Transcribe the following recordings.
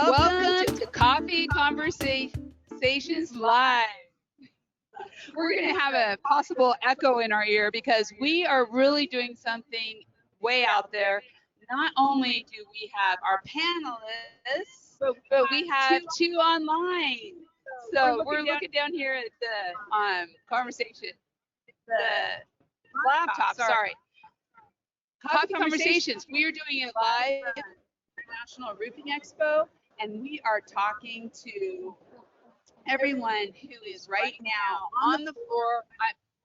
Welcome to Coffee Conversations Live. We're going to have a possible echo in our ear because we are really doing something way out there. Not only do we have our panelists, but we have two online. So we're looking down here at the conversation, the laptop, sorry. Coffee Conversations. We are doing it live at the National Roofing Expo, and we are talking to everyone who is right now on the floor.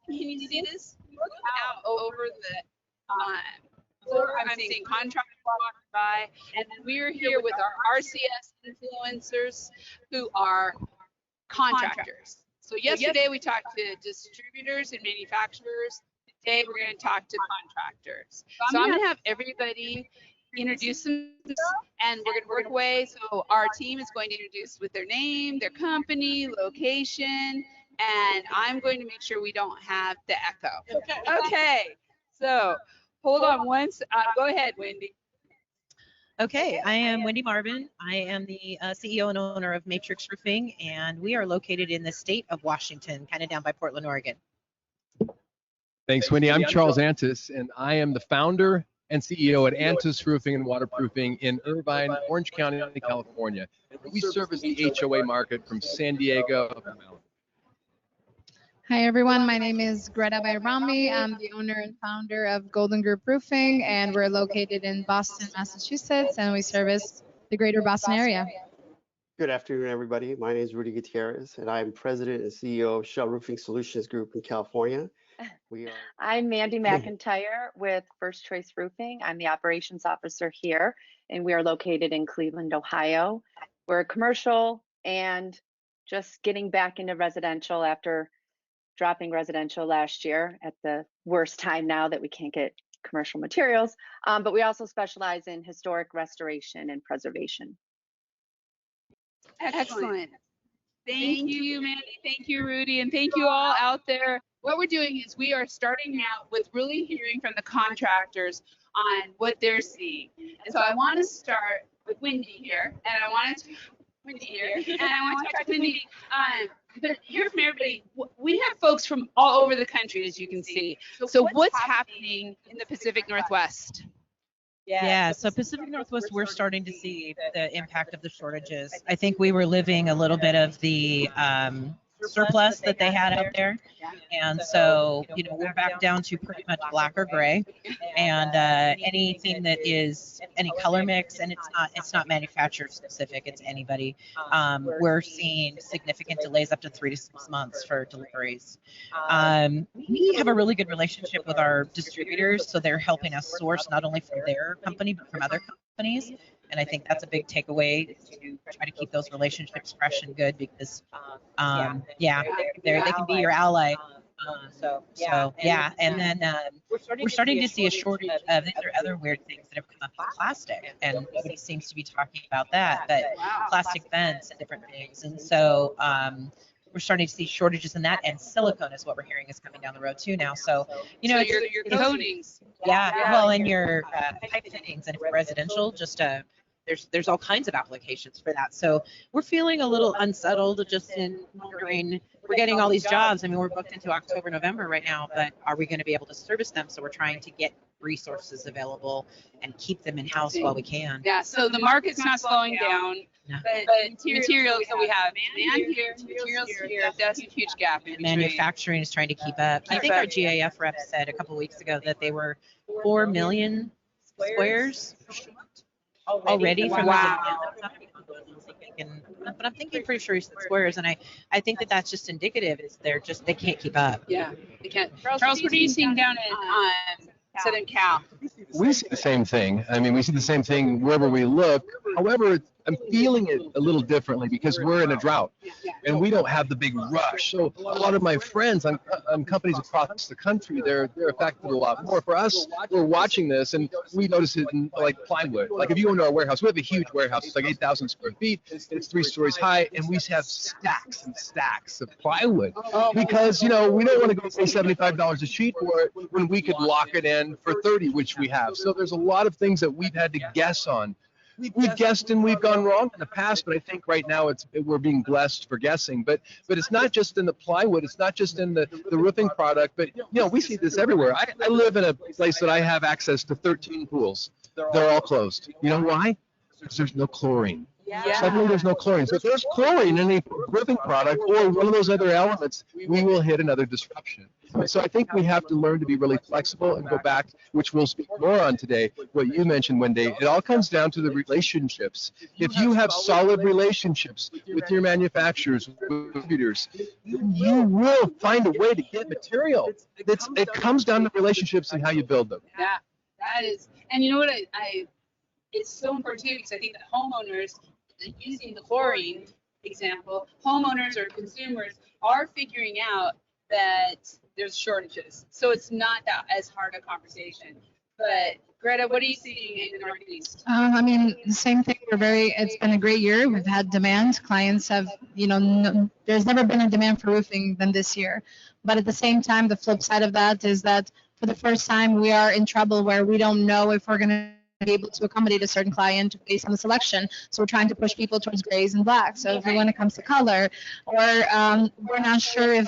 Can you see this? Look out over the floor. I'm seeing contractors walking by, and then we are here with our RCS influencers who are contractors. So yesterday we talked to distributors and manufacturers. Today we're going to talk to contractors. So I'm going to have everybody introduce themselves, and we're going to work away. So our team is going to introduce with their name, their company, location, and I'm going to make sure we don't have the echo. Okay. So hold on once. Go ahead, Wendy. Okay, I am Wendy Marvin. I am the CEO and owner of Matrix Roofing, and we are located in the state of Washington, kind of down by Portland, Oregon. Thanks, Wendy. I'm Charles Antis, and I am the founder and CEO at Antis Roofing and Waterproofing in Irvine, Orange County, California. We service the HOA market from San Diego up to Malibu. Hi everyone, my name is Greta Bayrami. I'm the owner and founder of Golden Group Roofing, and we're located in Boston, Massachusetts, and we service the greater Boston area. Good afternoon, everybody. My name is Rudy Gutierrez, and I'm president and CEO of Shell Roofing Solutions Group in California. I'm Mandy McIntyre with First Choice Roofing. I'm the operations officer here, and we are located in Cleveland, Ohio. We're a commercial and just getting back into residential after dropping residential last year at the worst time now that we can't get commercial materials. But we also specialize in historic restoration and preservation. Excellent. Thank you, Mandy. Thank you, Rudy. And thank you all out there. What we're doing is we are starting out with really hearing from the contractors on what they're seeing. And so I want to start with Wendy here. And I want to talk to Wendy. But hear from everybody. We have folks from all over the country, as you can see. So what's happening in the Pacific Northwest? Yeah, so Pacific Northwest, we're starting to see the impact of the shortages. I think we were living a little bit of the surplus that they had out there. And so, we're back down to pretty much black or gray, and anything that is any color mix, and it's not manufacturer specific, it's anybody. We're seeing significant delays up to 3 to 6 months for deliveries. We have a really good relationship with our distributors, so they're helping us source not only from their company, but from other companies. And I think that's a big takeaway, to try to keep those relationships fresh and good, because, they can be your ally. And then we're starting to see a shortage of, these are other weird things that have come up with plastic, and nobody seems to be talking about that, but plastic vents and different things. And so we're starting to see shortages in that, and silicone is what we're hearing is coming down the road too now. So, your coatings. And your pipe fittings, and if residential, just there's all kinds of applications for that. So we're feeling a little unsettled, just in wondering, we're getting all these jobs. I mean, we're booked into October, November right now, but are we going to be able to service them? So we're trying to get resources available and keep them in house while we can. Yeah, so the market's not slowing down, but materials that we have, demand here, materials here, that's a huge gap. Manufacturing is trying to keep up. I think our GAF rep said a couple weeks ago that they were 4 million squares already from but I'm thinking pretty sure he said squares, and I think that's just indicative. Is they can't keep up. Yeah, they can't. Charles, what are you seeing down in Southern Cal? We see the same thing. I mean, we see the same thing wherever we look. However, I'm feeling it a little differently because we're in a drought and we don't have the big rush. So a lot of my friends on companies across the country, they're affected a lot more. For us, we're watching this and we notice it in like plywood. Like if you go into our warehouse, we have a huge warehouse. It's like 8,000 square feet. It's 3 stories high, and we have stacks and stacks of plywood because, we don't want to go pay $75 a sheet for it when we could lock it in for 30, which we have. So there's a lot of things that we've had to guess on. we've guessed and we've gone wrong in the past, but I think right now we're being blessed for guessing. But it's not just in the plywood, it's not just in the roofing product, but we see this everywhere. I live in a place that I have access to 13 pools. They're all closed. You know why? Because there's no chlorine. Yeah. Suddenly there's no chlorine. So if there's chlorine in the roofing product or one of those other elements, we will hit another disruption. And so I think we have to learn to be really flexible and go back, which we'll speak more on today, what you mentioned, Wendy. It all comes down to the relationships. If you have solid relationships with your manufacturers, with distributors, you will find a way to get material. It comes down to relationships and how you build them. Yeah, that is. And you know what? It's so important too, because I think that homeowners, using the chlorine example, homeowners or consumers are figuring out that there's shortages. So it's not that as hard a conversation. But Greta, what are you seeing in the Northeast? I mean, the same thing. It's been a great year. We've had demand. Clients have, there's never been a demand for roofing than this year. But at the same time, the flip side of that is that for the first time, we are in trouble where we don't know if we're going to be able to accommodate a certain client based on the selection. So we're trying to push people towards grays and blacks. So when it comes to color, or we're not sure if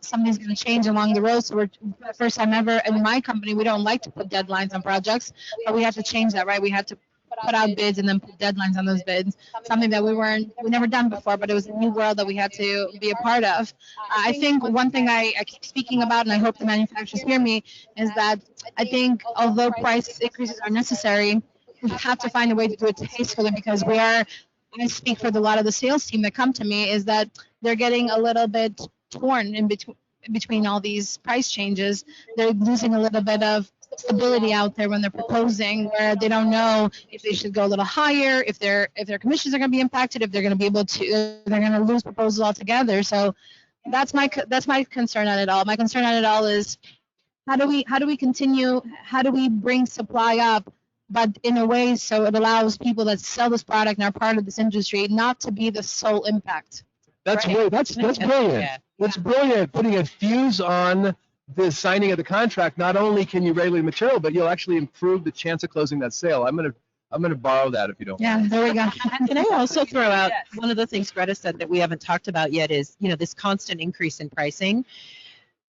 something's going to change along the road. So we're the first time ever in my company, we don't like to put deadlines on projects, but we have to change that, right? We have to put out bids and then put deadlines on those bids. Something that we never done before, but it was a new world that we had to be a part of. I think one thing I keep speaking about, and I hope the manufacturers hear me, is that I think although price increases are necessary, we have to find a way to do it tastefully, because I speak for a lot of the sales team that come to me, is that they're getting a little bit torn in between all these price changes. They're losing a little bit of stability out there when they're proposing, where they don't know if they should go a little higher, if their commissions are going to be impacted, if they're going to be able to, they're going to lose proposals altogether. So that's my concern at it all. My concern at it all is how do we bring supply up, but in a way so it allows people that sell this product and are part of this industry not to be the sole impact. That's right. That's brilliant. Yeah. That's brilliant. Putting a fuse on the signing of the contract. Not only can you regulate material, but you'll actually improve the chance of closing that sale. I'm gonna borrow that if you don't. Yeah, there we go. Can I also throw out one of the things Greta said that we haven't talked about yet is, this constant increase in pricing.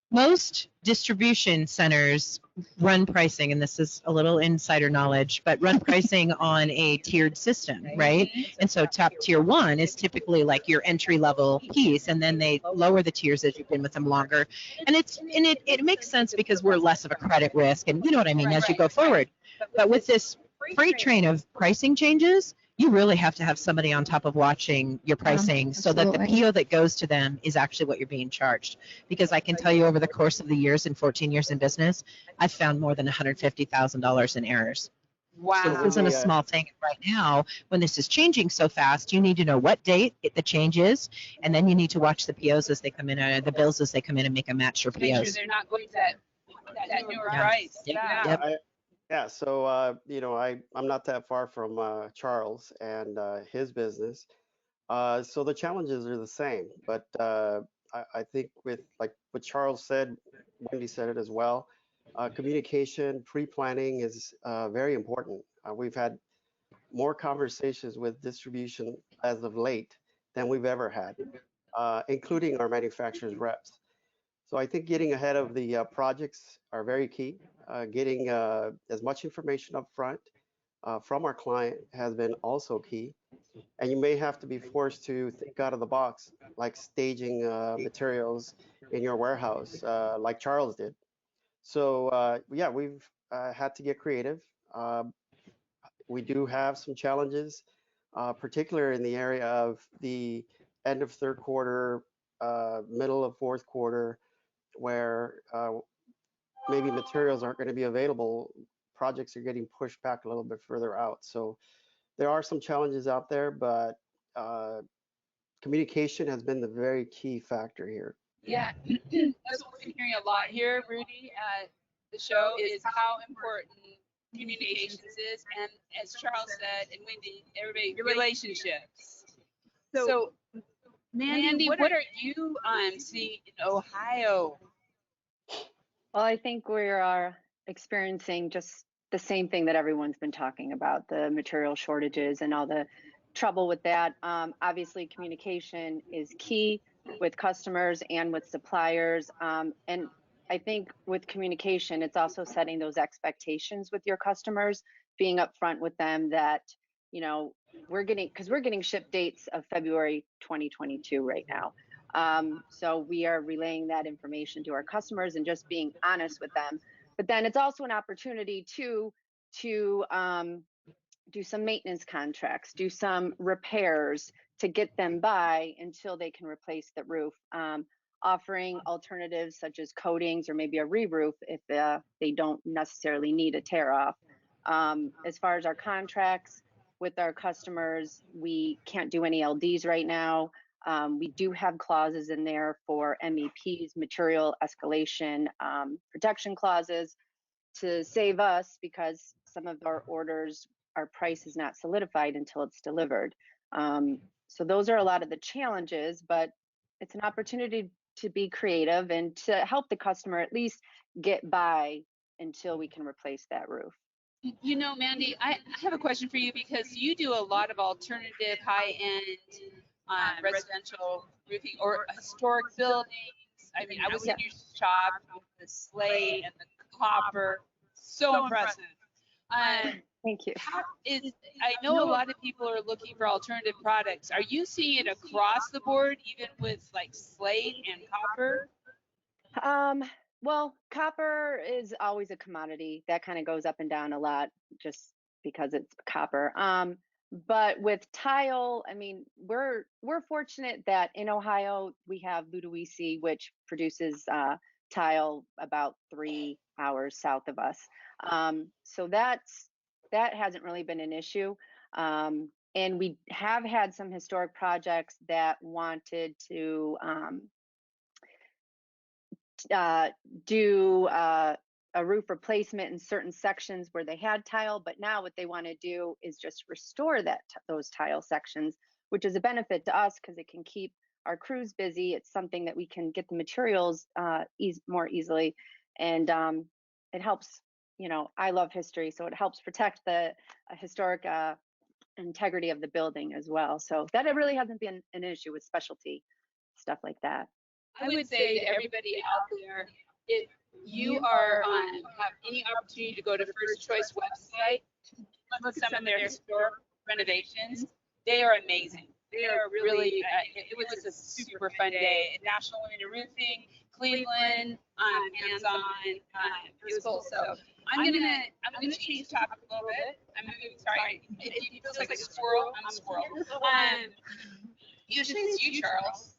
Most distribution centers run pricing, and this is a little insider knowledge, but run pricing on a tiered system, right? And so top tier 1 is typically like your entry level piece, and then they lower the tiers as you've been with them longer. And it makes sense because we're less of a credit risk, and you know what I mean, as you go forward. But with this freight train of pricing changes, you really have to have somebody on top of watching your pricing so that the PO that goes to them is actually what you're being charged. Because I can tell you over the course of the years, in 14 years in business, I've found more than $150,000 in errors. Wow. So this isn't a small thing. Right now, when this is changing so fast, you need to know what date the change is, and then you need to watch the POs as they come in, the bills as they come in, and make a match your POs. Make sure they're not going to that newer price. Yeah. Yep. Yeah, so I'm not that far from Charles and his business. So the challenges are the same, but I think with like what Charles said, Wendy said it as well. Communication, pre-planning is very important. We've had more conversations with distribution as of late than we've ever had, including our manufacturers reps. So I think getting ahead of the projects are very key. Getting as much information up front from our client has been also key. And you may have to be forced to think out of the box, like staging materials in your warehouse, like Charles did. So yeah, we've had to get creative. We do have some challenges, particularly in the area of the end of third quarter, middle of fourth quarter, where maybe materials aren't going to be available. Projects are getting pushed back a little bit further out. So there are some challenges out there, but communication has been the very key factor here. Yeah, that's what we've been hearing a lot here, Rudy, at the show, is how important communications is. And as Charles said, and Wendy, everybody, relationships. So Mandy, what are you seeing in Ohio? Well, I think we are experiencing just the same thing that everyone's been talking about, the material shortages and all the trouble with that. Obviously, communication is key with customers and with suppliers. And I think with communication, it's also setting those expectations with your customers, being upfront with them that, you know, we're getting ship dates of February 2022 right now. So we are relaying that information to our customers and just being honest with them. But then it's also an opportunity to do some maintenance contracts, do some repairs to get them by until they can replace the roof. Offering alternatives such as coatings or maybe a re-roof if they don't necessarily need a tear off. As far as our contracts with our customers, we can't do any LDs right now. We do have clauses in there for MEPs, material escalation protection clauses, to save us because some of our orders, our price is not solidified until it's delivered. So those are a lot of the challenges, but it's an opportunity to be creative and to help the customer at least get by until we can replace that roof. You know, Mandy, I have a question for you because you do a lot of alternative high-end residential roofing or historic buildings. I mean, I was in your shop with the slate and the copper. So impressive. Thank you. I know a lot of people are looking for alternative products. Are you seeing it across the board, even with like slate and copper? Well, copper is always a commodity that kind of goes up and down a lot just because it's copper. But with tile, I mean, we're fortunate that in Ohio we have Ludowici, which produces tile about 3 hours south of us. So that hasn't really been an issue. And we have had some historic projects that wanted to do a roof replacement in certain sections where they had tile, but now what they want to do is just restore those tile sections, which is a benefit to us because it can keep our crews busy. It's something that we can get the materials more easily, and it helps. You know, I love history, so it helps protect the historic integrity of the building as well. So that it really hasn't been an issue with specialty stuff like that. I would say to everybody out there, if you are have any opportunity to go to First Choice website, look at some of their historic renovations, they are amazing. They are really, it was a super fun day. National Women in Roofing, Cleveland, hands-on, it was cool. So I'm gonna change topic a little bit. I'm moving, sorry, it feels like a squirrel. I'm a squirrel. Usually it's you, Charles.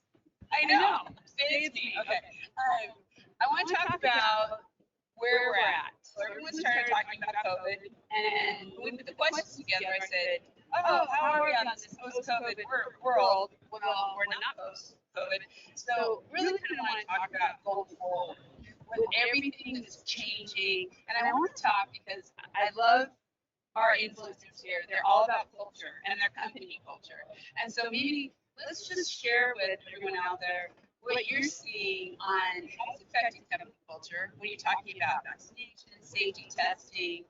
I know. It's me. Okay. I want to talk about where we're at. So everyone started talking about COVID, and when we put the questions together, I said, "Oh, how are we on this post-COVID world?" Well, we're not post-COVID. So really kind of want to talk about going forward with everything that's changing. And I want to talk because I love our influencers here. They're all about culture and their company culture. And so maybe let's just share with everyone out there what you're seeing on how it's affecting company culture when you're talking about vaccination, safety testing,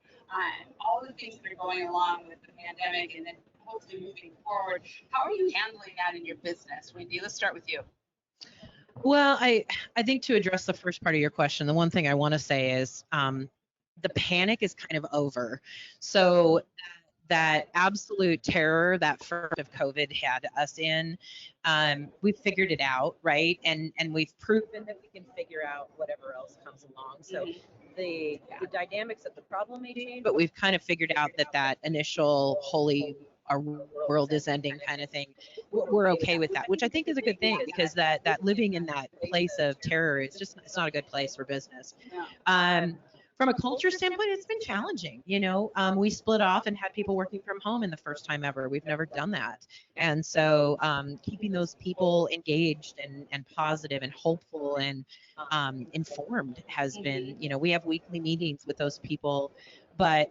all the things that are going along with the pandemic, and then hopefully moving forward. How are you handling that in your business, Wendy? Let's start with you. Well, I think to address the first part of your question, the one thing I want to say is the panic is kind of over. So that absolute terror that first of COVID had us in, we figured it out, right? And we've proven that we can figure out whatever else comes along. So the dynamics of the problem may change, but we've kind of figured out that initial holy our world is ending kind of thing, we're okay with that, which I think is a good thing, because that living in that place of terror is just, it's not a good place for business. From a culture standpoint, it's been challenging. You know, we split off and had people working from home in the first time ever. We've never done that. And so keeping those people engaged and positive and hopeful and informed has been, you know, we have weekly meetings with those people. But,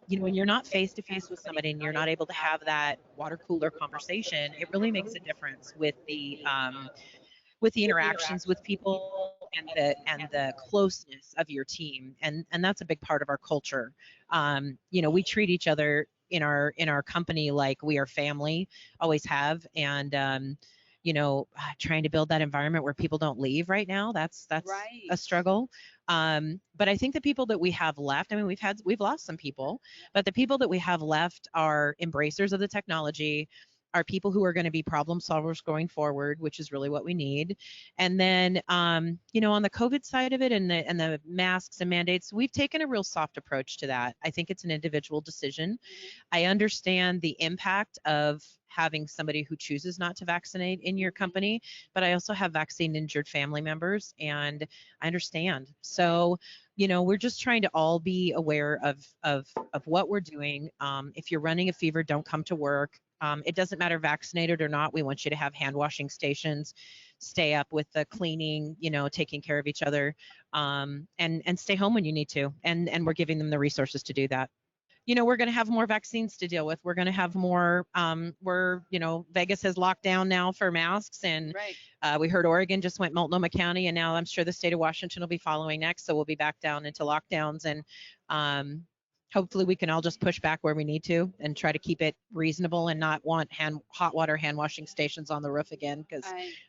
you know, when you're not face to face with somebody and you're not able to have that water cooler conversation, it really makes a difference with the interactions with people. and the closeness of your team, and that's a big part of our culture. We treat each other in our company like we are family, always have, and trying to build that environment where people don't leave right now, that's Right. a struggle. But I think the people that we have left, I mean, we've lost some people, but the people that we have left are embracers of the technology, are people who are going to be problem solvers going forward, which is really what we need. And then, on the COVID side of it and the masks and mandates, we've taken a real soft approach to that. I think it's an individual decision. I understand the impact of having somebody who chooses not to vaccinate in your company, but I also have vaccine injured family members, and I understand. So, we're just trying to all be aware of what we're doing. If you're running a fever, don't come to work. It doesn't matter vaccinated or not. We want you to have hand washing stations, stay up with the cleaning, taking care of each other, and stay home when you need to. And we're giving them the resources to do that. We're going to have more vaccines to deal with. We're going to have more. Vegas has locked down now for masks, and Right. we heard Oregon just went Multnomah County, and now I'm sure the state of Washington will be following next. So we'll be back down into lockdowns, and hopefully we can all just push back where we need to and try to keep it reasonable and not want hot water hand washing stations on the roof again, because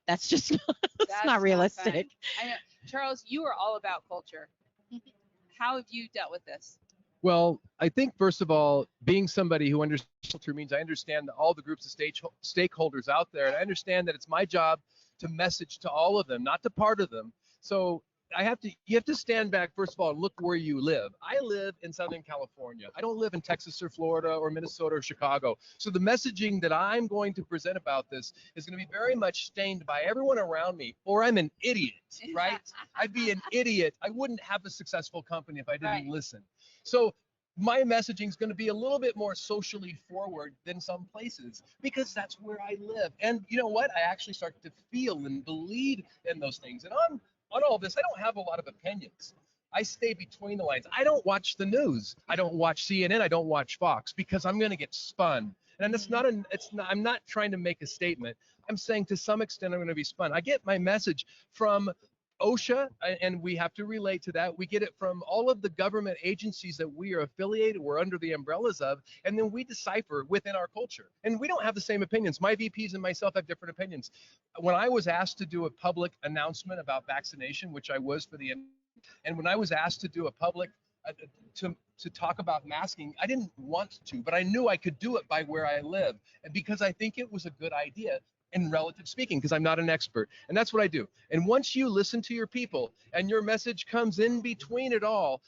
that's just that's not realistic. I know. Charles, you are all about culture. How have you dealt with this? Well, I think first of all, being somebody who understands culture means I understand all the groups of stakeholders out there, and I understand that it's my job to message to all of them, not to part of them. So you have to stand back first of all and look where you live. I live in Southern California. I don't live in Texas or Florida or Minnesota or Chicago. So the messaging that I'm going to present about this is going to be very much stained by everyone around me, or I'm an idiot, right? I'd be an idiot. I wouldn't have a successful company if I didn't listen. So my messaging is going to be a little bit more socially forward than some places, because that's where I live. And you know what? I actually start to feel and believe in those things. And on all this, I don't have a lot of opinions. I stay between the lines. I don't watch the news. I don't watch CNN. I don't watch Fox, because I'm going to get spun. And I'm not trying to make a statement. I'm saying to some extent I'm going to be spun. I get my message from OSHA, and we have to relate to that. We get it from all of the government agencies that we are affiliated, we're under the umbrellas of, and then we decipher within our culture. And we don't have the same opinions. My VPs and myself have different opinions. When I was asked to do a public announcement about vaccination, which I was for the, and when I was asked to do a public to talk about masking, I didn't want to, but I knew I could do it by where I live, and because I think it was a good idea. In relative speaking, because I'm not an expert. And that's what I do. And once you listen to your people and your message comes in between it all,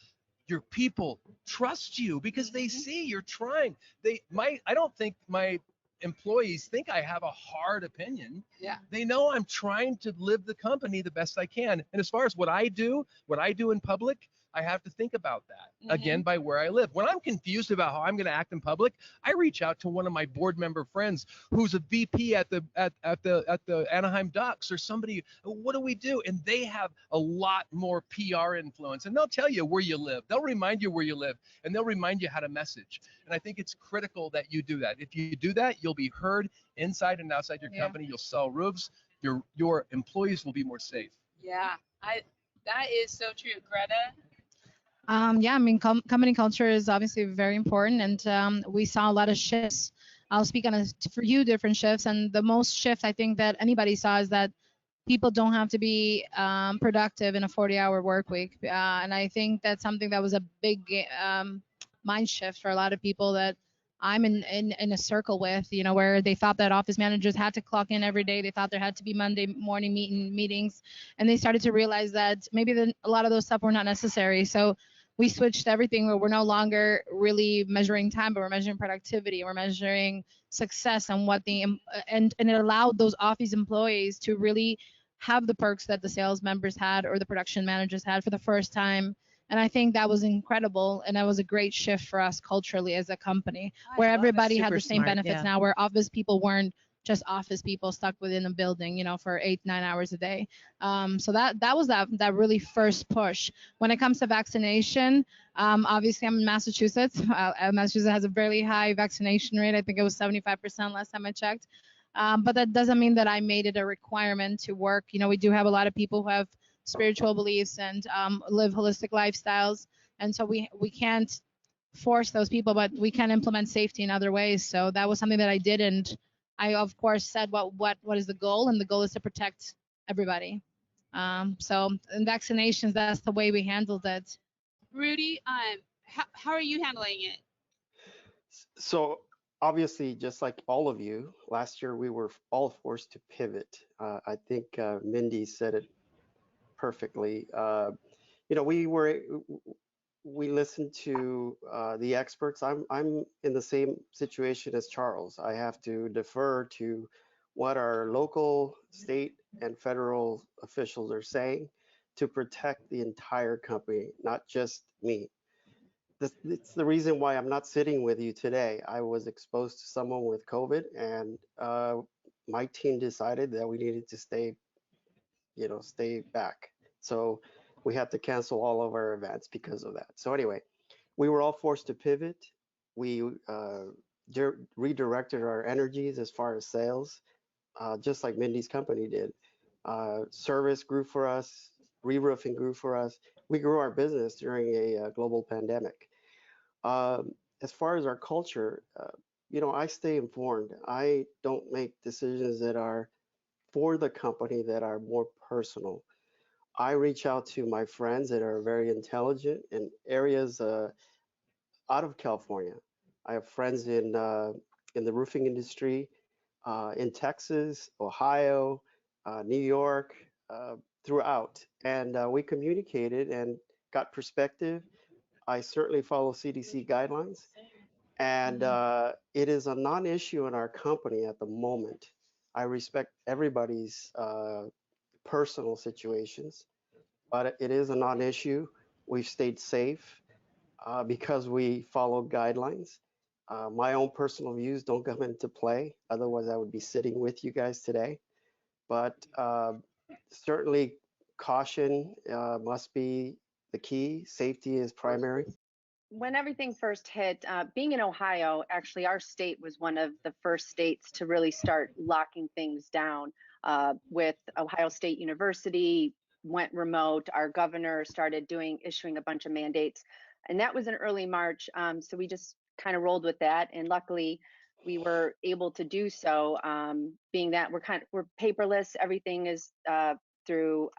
your people trust you because they see you're trying. I don't think my employees think I have a hard opinion. Yeah. They know I'm trying to live the company the best I can. And as far as what I do in public, I have to think about that again by where I live. When I'm confused about how I'm going to act in public, I reach out to one of my board member friends who's a VP at the Anaheim Ducks or somebody. What do we do? And they have a lot more PR influence, and they'll tell you where you live. They'll remind you where you live, and they'll remind you how to message. And I think it's critical that you do that. If you do that, you'll be heard inside and outside your company. You'll sell roofs. Your employees will be more safe. Yeah, that is so true, Greta. I mean, company culture is obviously very important, and we saw a lot of shifts. I'll speak on a few different shifts, and the most shift I think that anybody saw is that people don't have to be productive in a 40-hour work week, and I think that's something that was a big mind shift for a lot of people that I'm in a circle with, where they thought that office managers had to clock in every day. They thought there had to be Monday morning meetings, and they started to realize that maybe a lot of those stuff were not necessary. So we switched everything where we're no longer really measuring time, but we're measuring productivity. We're measuring success and and it allowed those office employees to really have the perks that the sales members had or the production managers had for the first time. And I think that was incredible, and that was a great shift for us culturally as a company, where everybody had the same benefits now, where office people weren't just office people stuck within a building, for 8-9 hours a day. So that was that really first push. When it comes to vaccination, obviously I'm in Massachusetts. Massachusetts has a very high vaccination rate. I think it was 75% last time I checked. But that doesn't mean that I made it a requirement to work. We do have a lot of people who have spiritual beliefs and live holistic lifestyles. And so we can't force those people, but we can implement safety in other ways. So that was something that I did, and I of course said what is the goal, and the goal is to protect everybody. So in vaccinations, that's the way we handled it. Rudy, how are you handling it? So obviously, just like all of you, last year we were all forced to pivot. I think Mindy said it perfectly. You know, we listened to the experts. I'm in the same situation as Charles. I have to defer to what our local, state, and federal officials are saying to protect the entire company, not just me. It's the reason why I'm not sitting with you today. I was exposed to someone with COVID, and my team decided that we needed to stay back. So we had to cancel all of our events because of that. So anyway, we were all forced to pivot. We redirected our energies as far as sales, just like Mindy's company did. Service grew for us, re-roofing grew for us. We grew our business during a global pandemic. As far as our culture, I stay informed. I don't make decisions that are for the company that are more personal. I reach out to my friends that are very intelligent in areas out of California. I have friends in the roofing industry in Texas, Ohio, New York, throughout, and we communicated and got perspective. I certainly follow CDC guidelines, and it is a non-issue in our company at the moment. I respect everybody's personal situations, but it is a non-issue. We've stayed safe because we follow guidelines. My own personal views don't come into play. Otherwise, I would be sitting with you guys today. But certainly, caution must be the key. Safety is primary. When everything first hit, being in Ohio, actually, our state was one of the first states to really start locking things down. With Ohio State University went remote, our governor started issuing a bunch of mandates, and that was in early March. So we just kind of rolled with that, and luckily we were able to do so. Being that we're paperless, everything is through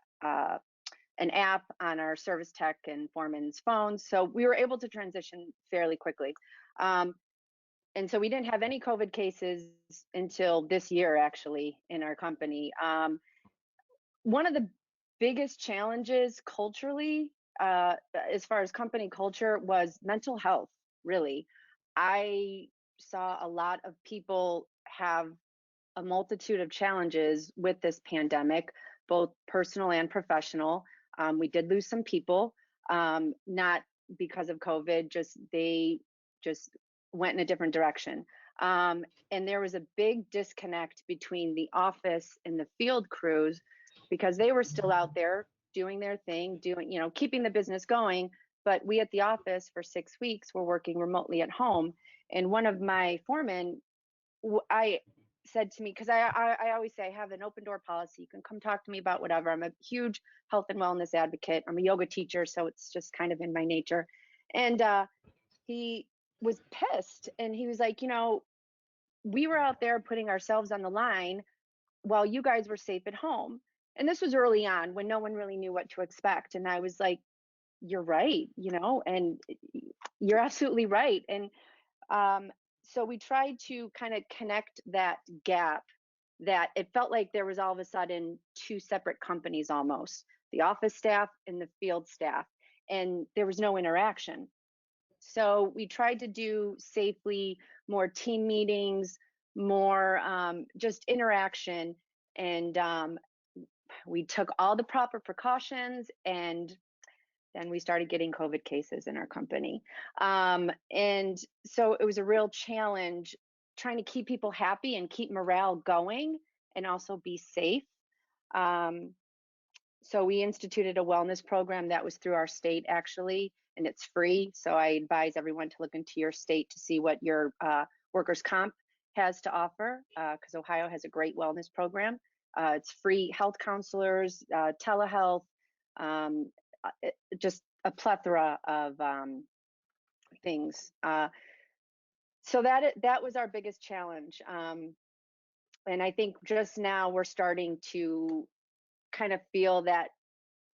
an app on our service tech and foreman's phones. So we were able to transition fairly quickly. And so we didn't have any COVID cases until this year, actually, in our company. One of the biggest challenges culturally, as far as company culture, was mental health, really. I saw a lot of people have a multitude of challenges with this pandemic, both personal and professional. We did lose some people, not because of COVID, they just went in a different direction. And there was a big disconnect between the office and the field crews because they were still out there doing their thing, keeping the business going. But we at the office for 6 weeks were working remotely at home. And one of my foremen, I said to me, because I always say I have an open door policy. You can come talk to me about whatever. I'm a huge health and wellness advocate. I'm a yoga teacher, so it's just kind of in my nature. And he was pissed, and he was like, we were out there putting ourselves on the line while you guys were safe at home. And this was early on when no one really knew what to expect. And I was like, you're right, and you're absolutely right. And so we tried to kind of connect that gap, that it felt like there was all of a sudden two separate companies almost, the office staff and the field staff, and there was no interaction. So we tried to do safely more team meetings, more just interaction, and we took all the proper precautions, and then we started getting COVID cases in our company. And so it was a real challenge trying to keep people happy and keep morale going and also be safe. So we instituted a wellness program that was through our state, actually, and it's free. So I advise everyone to look into your state to see what your workers' comp has to offer, because Ohio has a great wellness program. It's free health counselors, telehealth, just a plethora of things. So that was our biggest challenge. And I think just now we're starting to kind of feel that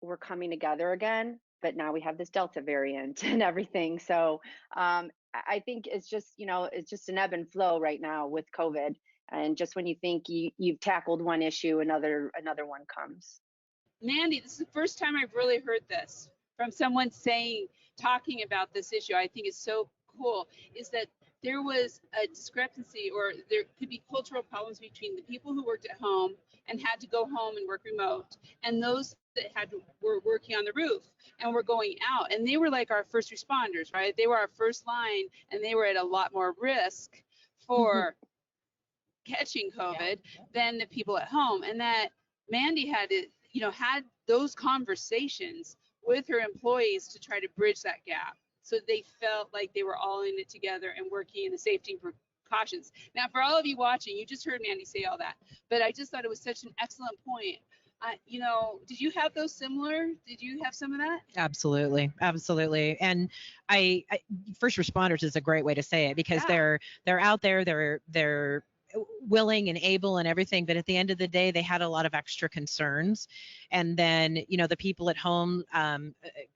we're coming together again, but now we have this Delta variant and everything. So I think it's just, it's just an ebb and flow right now with COVID. And just when you think you've tackled one issue, another one comes. Mandy, this is the first time I've really heard this from someone talking about this issue. I think is so cool, is that there was a discrepancy, or there could be cultural problems between the people who worked at home and had to go home and work remote, and those that were working on the roof and were going out. And they were like our first responders, right? They were our first line, and they were at a lot more risk for catching COVID than the people at home. And that Mandy had those conversations with her employees to try to bridge that gap, so they felt like they were all in it together and working in the safety precautions. Now, for all of you watching, you just heard Mandy say all that, but I just thought it was such an excellent point. Did you have those similar? Did you have some of that? Absolutely. And I first responders is a great way to say it, because they're out there, they're willing and able and everything, but at the end of the day, they had a lot of extra concerns. And then, the people at home,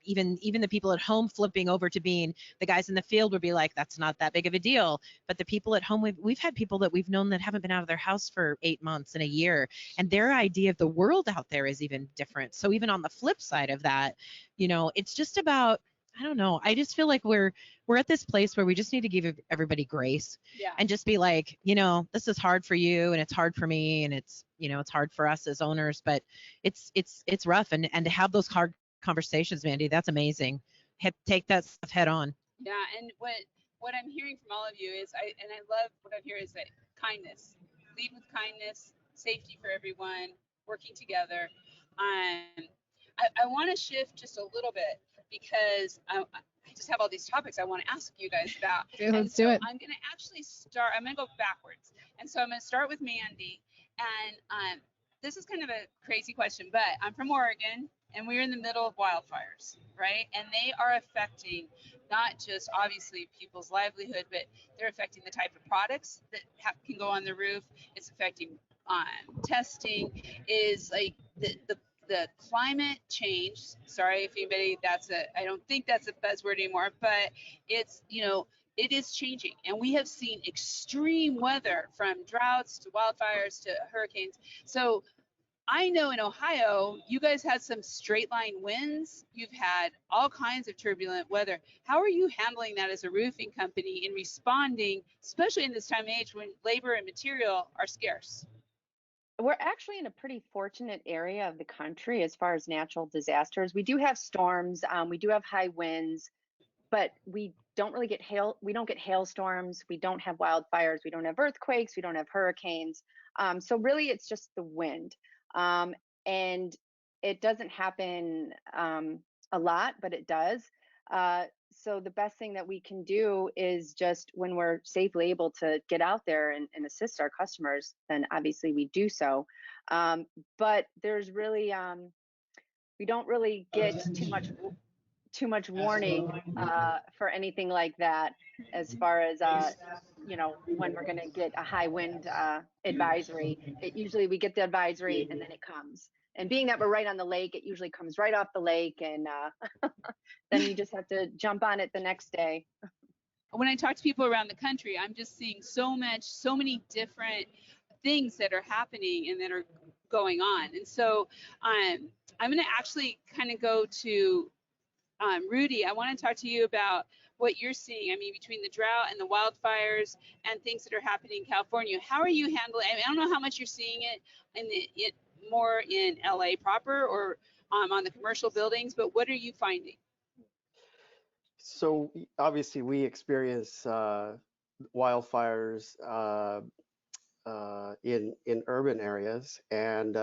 even the people at home flipping over to being the guys in the field would be like, that's not that big of a deal. But the people at home, we've had people that we've known that haven't been out of their house for 8 months and a year, and their idea of the world out there is even different. So even on the flip side of that, it's just about, I don't know. I just feel like we're at this place where we just need to give everybody grace, and just be like, this is hard for you, and it's hard for me, and it's hard for us as owners, but it's rough, and to have those hard conversations, Mandy, that's amazing. Take that stuff head on. Yeah, and what I'm hearing from all of you is, I love what I'm hearing is that kindness, lead with kindness, safety for everyone, working together. I want to shift just a little bit, because I just have all these topics I want to ask you guys about. Okay, let's do it. I'm going to actually I'm going to go backwards. And so I'm going to start with Mandy. And this is kind of a crazy question, but I'm from Oregon, and we're in the middle of wildfires, right? And they are affecting not just obviously people's livelihood, but they're affecting the type of products that can go on the roof. It's affecting testing. Is like the climate change. Sorry if anybody, I don't think that's a buzzword anymore, but it's, it is changing. And we have seen extreme weather, from droughts to wildfires to hurricanes. So I know in Ohio, you guys had some straight line winds. You've had all kinds of turbulent weather. How are you handling that as a roofing company in responding, especially in this time of age when labor and material are scarce? We're actually in a pretty fortunate area of the country as far as natural disasters. We do have storms, we do have high winds, but we don't really get hail. We don't get hailstorms. We don't have wildfires. We don't have earthquakes. We don't have hurricanes. So really, it's just the wind, and it doesn't happen a lot, but it does. So the best thing that we can do is just, when we're safely able to get out there and assist our customers, then obviously we do so. But there's really, we don't really get too much warning for anything like that, as far as when we're going to get a high wind advisory. Usually we get the advisory and then it comes. And being that we're right on the lake, it usually comes right off the lake, and then you just have to jump on it the next day. When I talk to people around the country, I'm just seeing so many different things that are happening and that are going on. And so I'm going to actually kind of go to Rudy. I want to talk to you about what you're seeing. I mean, between the drought and the wildfires and things that are happening in California, how are you handling? I mean, I don't know how much you're seeing it more in LA proper, or on the commercial buildings, but what are you finding? So obviously we experience wildfires in urban areas, and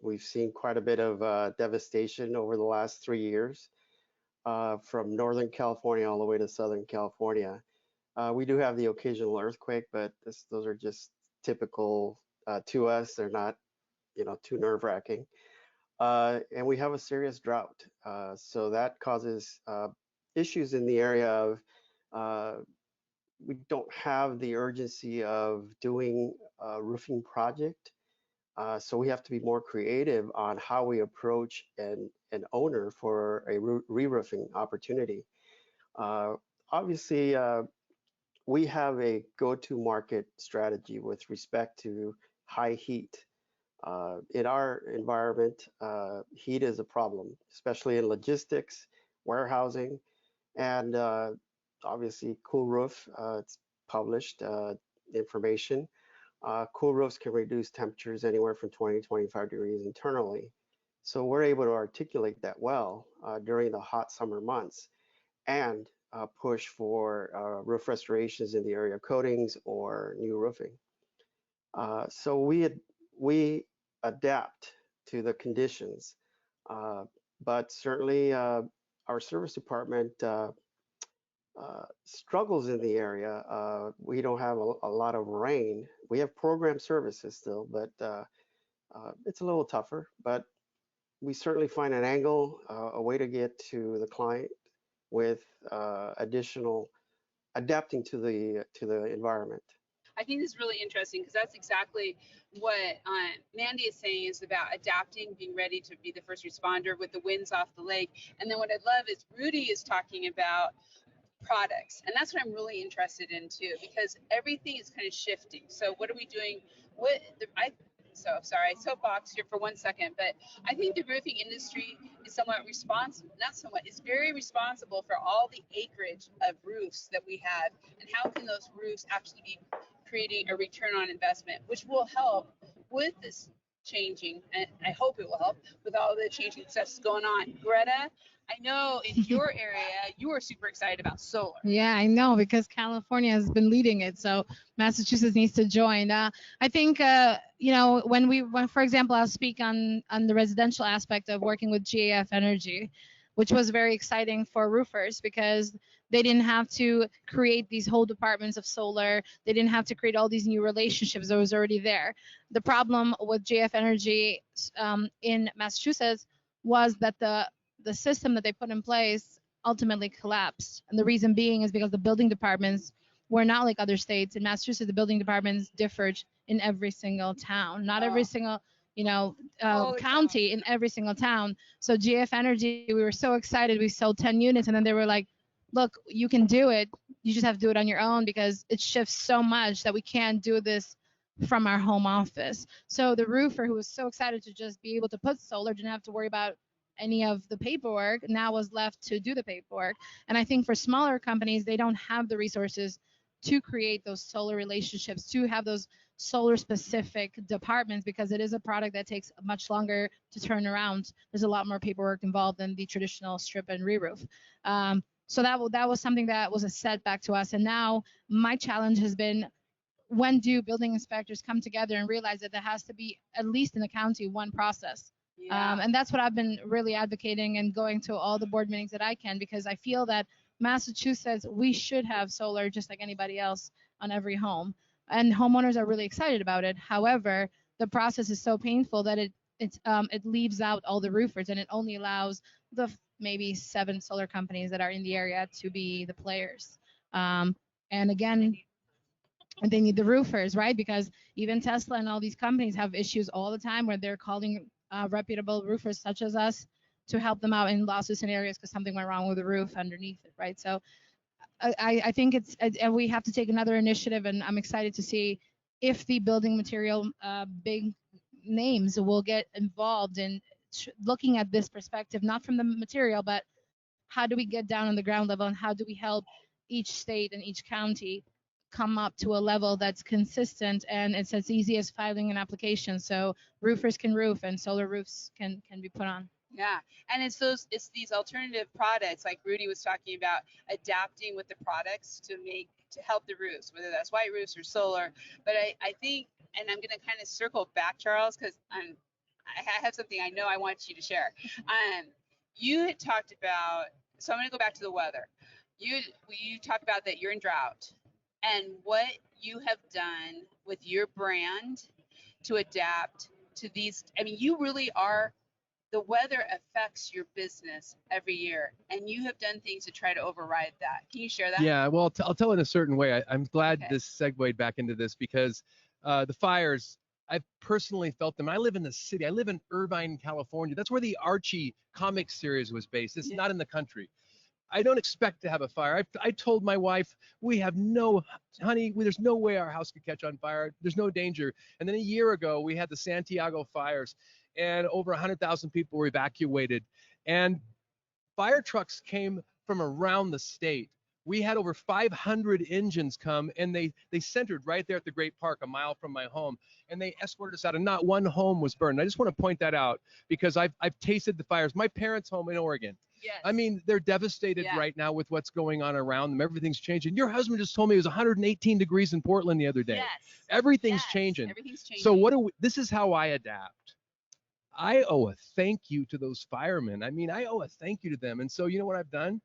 we've seen quite a bit of devastation over the last 3 years, from Northern California all the way to Southern California. We do have the occasional earthquake, but those are just typical to us. They're not, too nerve-wracking. and we have a serious drought. So that causes issues in the area of we don't have the urgency of doing a roofing project. So we have to be more creative on how we approach an owner for a re-roofing opportunity. Obviously, we have a go-to-market strategy with respect to high heat. In our environment, heat is a problem, especially in logistics, warehousing, and obviously cool roof. It's published information. Cool roofs can reduce temperatures anywhere from 20 to 25 degrees internally. So we're able to articulate that well during the hot summer months and push for roof restorations in the area of coatings or new roofing. So we adapt to the conditions, but certainly our service department struggles in the area. We don't have a lot of rain. We have program services still, but it's a little tougher. But we certainly find an angle, a way to get to the client with additional adapting to the environment. I think this is really interesting because that's exactly what Mandy is saying is about adapting, being ready to be the first responder with the winds off the lake. And then what I love is Rudy is talking about products, and that's what I'm really interested in too, because everything is kind of shifting. So what are we doing? So sorry, soapbox here for 1 second, but I think the roofing industry is somewhat responsible, not somewhat, is very responsible for all the acreage of roofs that we have, and how can those roofs actually be creating a return on investment, which will help with this changing, and I hope it will help with all the changing stuff going on. Greta, I know in your area, you are super excited about solar. Yeah, I know, because California has been leading it, so Massachusetts needs to join. I think, when, for example, I'll speak on the residential aspect of working with GAF Energy, which was very exciting for roofers because they didn't have to create these whole departments of solar. They didn't have to create all these new relationships that was already there. The problem with GAF Energy in Massachusetts was that the system that they put in place ultimately collapsed. And the reason being is because the building departments were not like other states. In Massachusetts, the building departments differed in every single town, not every single, county, in every single town. So GF Energy, we were so excited. We sold 10 units, and then they were like, look, you can do it. You just have to do it on your own because it shifts so much that we can't do this from our home office. So the roofer, who was so excited to just be able to put solar, didn't have to worry about any of the paperwork, now was left to do the paperwork. And I think for smaller companies, they don't have the resources to create those solar relationships, to have those solar specific departments, because it is a product that takes much longer to turn around. There's a lot more paperwork involved than the traditional strip and re-roof. So that was something that was a setback to us. And now my challenge has been, when do building inspectors come together and realize that there has to be, at least in the county, one process? Yeah. And that's what I've been really advocating and going to all the board meetings that I can, because I feel that Massachusetts, we should have solar just like anybody else on every home. And homeowners are really excited about it. However, the process is so painful that it leaves out all the roofers, and it only allows the maybe 7 solar companies that are in the area to be the players. And again, and they need the roofers, right? Because even Tesla and all these companies have issues all the time where they're calling reputable roofers such as us to help them out in lawsuit scenarios because something went wrong with the roof underneath it, right? So I think we have to take another initiative, and I'm excited to see if the building material big names will get involved in looking at this perspective, not from the material, but how do we get down on the ground level, and how do we help each state and each county come up to a level that's consistent, and it's as easy as filing an application so roofers can roof and solar roofs can be put on. Yeah, and it's these alternative products like Rudy was talking about, adapting with the products to help the roofs, whether that's white roofs or solar. But I think, and I'm going to kind of circle back, Charles, because I have something I know I want you to share. You had talked about, so I'm going to go back to the weather. You talked about that you're in drought, and what you have done with your brand to adapt to these. I mean, you really are the weather affects your business every year, and you have done things to try to override that. Can you share that? Yeah, well, I'll tell it in a certain way. I'm glad Okay. this segued back into this because the fires, I've personally felt them. I live in the city. I live in Irvine, California. That's where the Archie comic series was based. It's not in the country. I don't expect to have a fire. I told my wife, honey, there's no way our house could catch on fire. There's no danger. And then a year ago, we had the Santiago fires, and over 100,000 people were evacuated. And fire trucks came from around the state. We had over 500 engines come, and they centered right there at the Great Park, a mile from my home, and they escorted us out, and not one home was burned. I just want to point that out because I've tasted the fires. My parents' home in Oregon. Yes. I mean, they're devastated right now with what's going on around them. Everything's changing. Your husband just told me it was 118 degrees in Portland the other day. Yes. Everything's changing. Everything's changing. So this is how I adapt. I owe a thank you to those firemen. I mean, I owe a thank you to them. And so you know what I've done?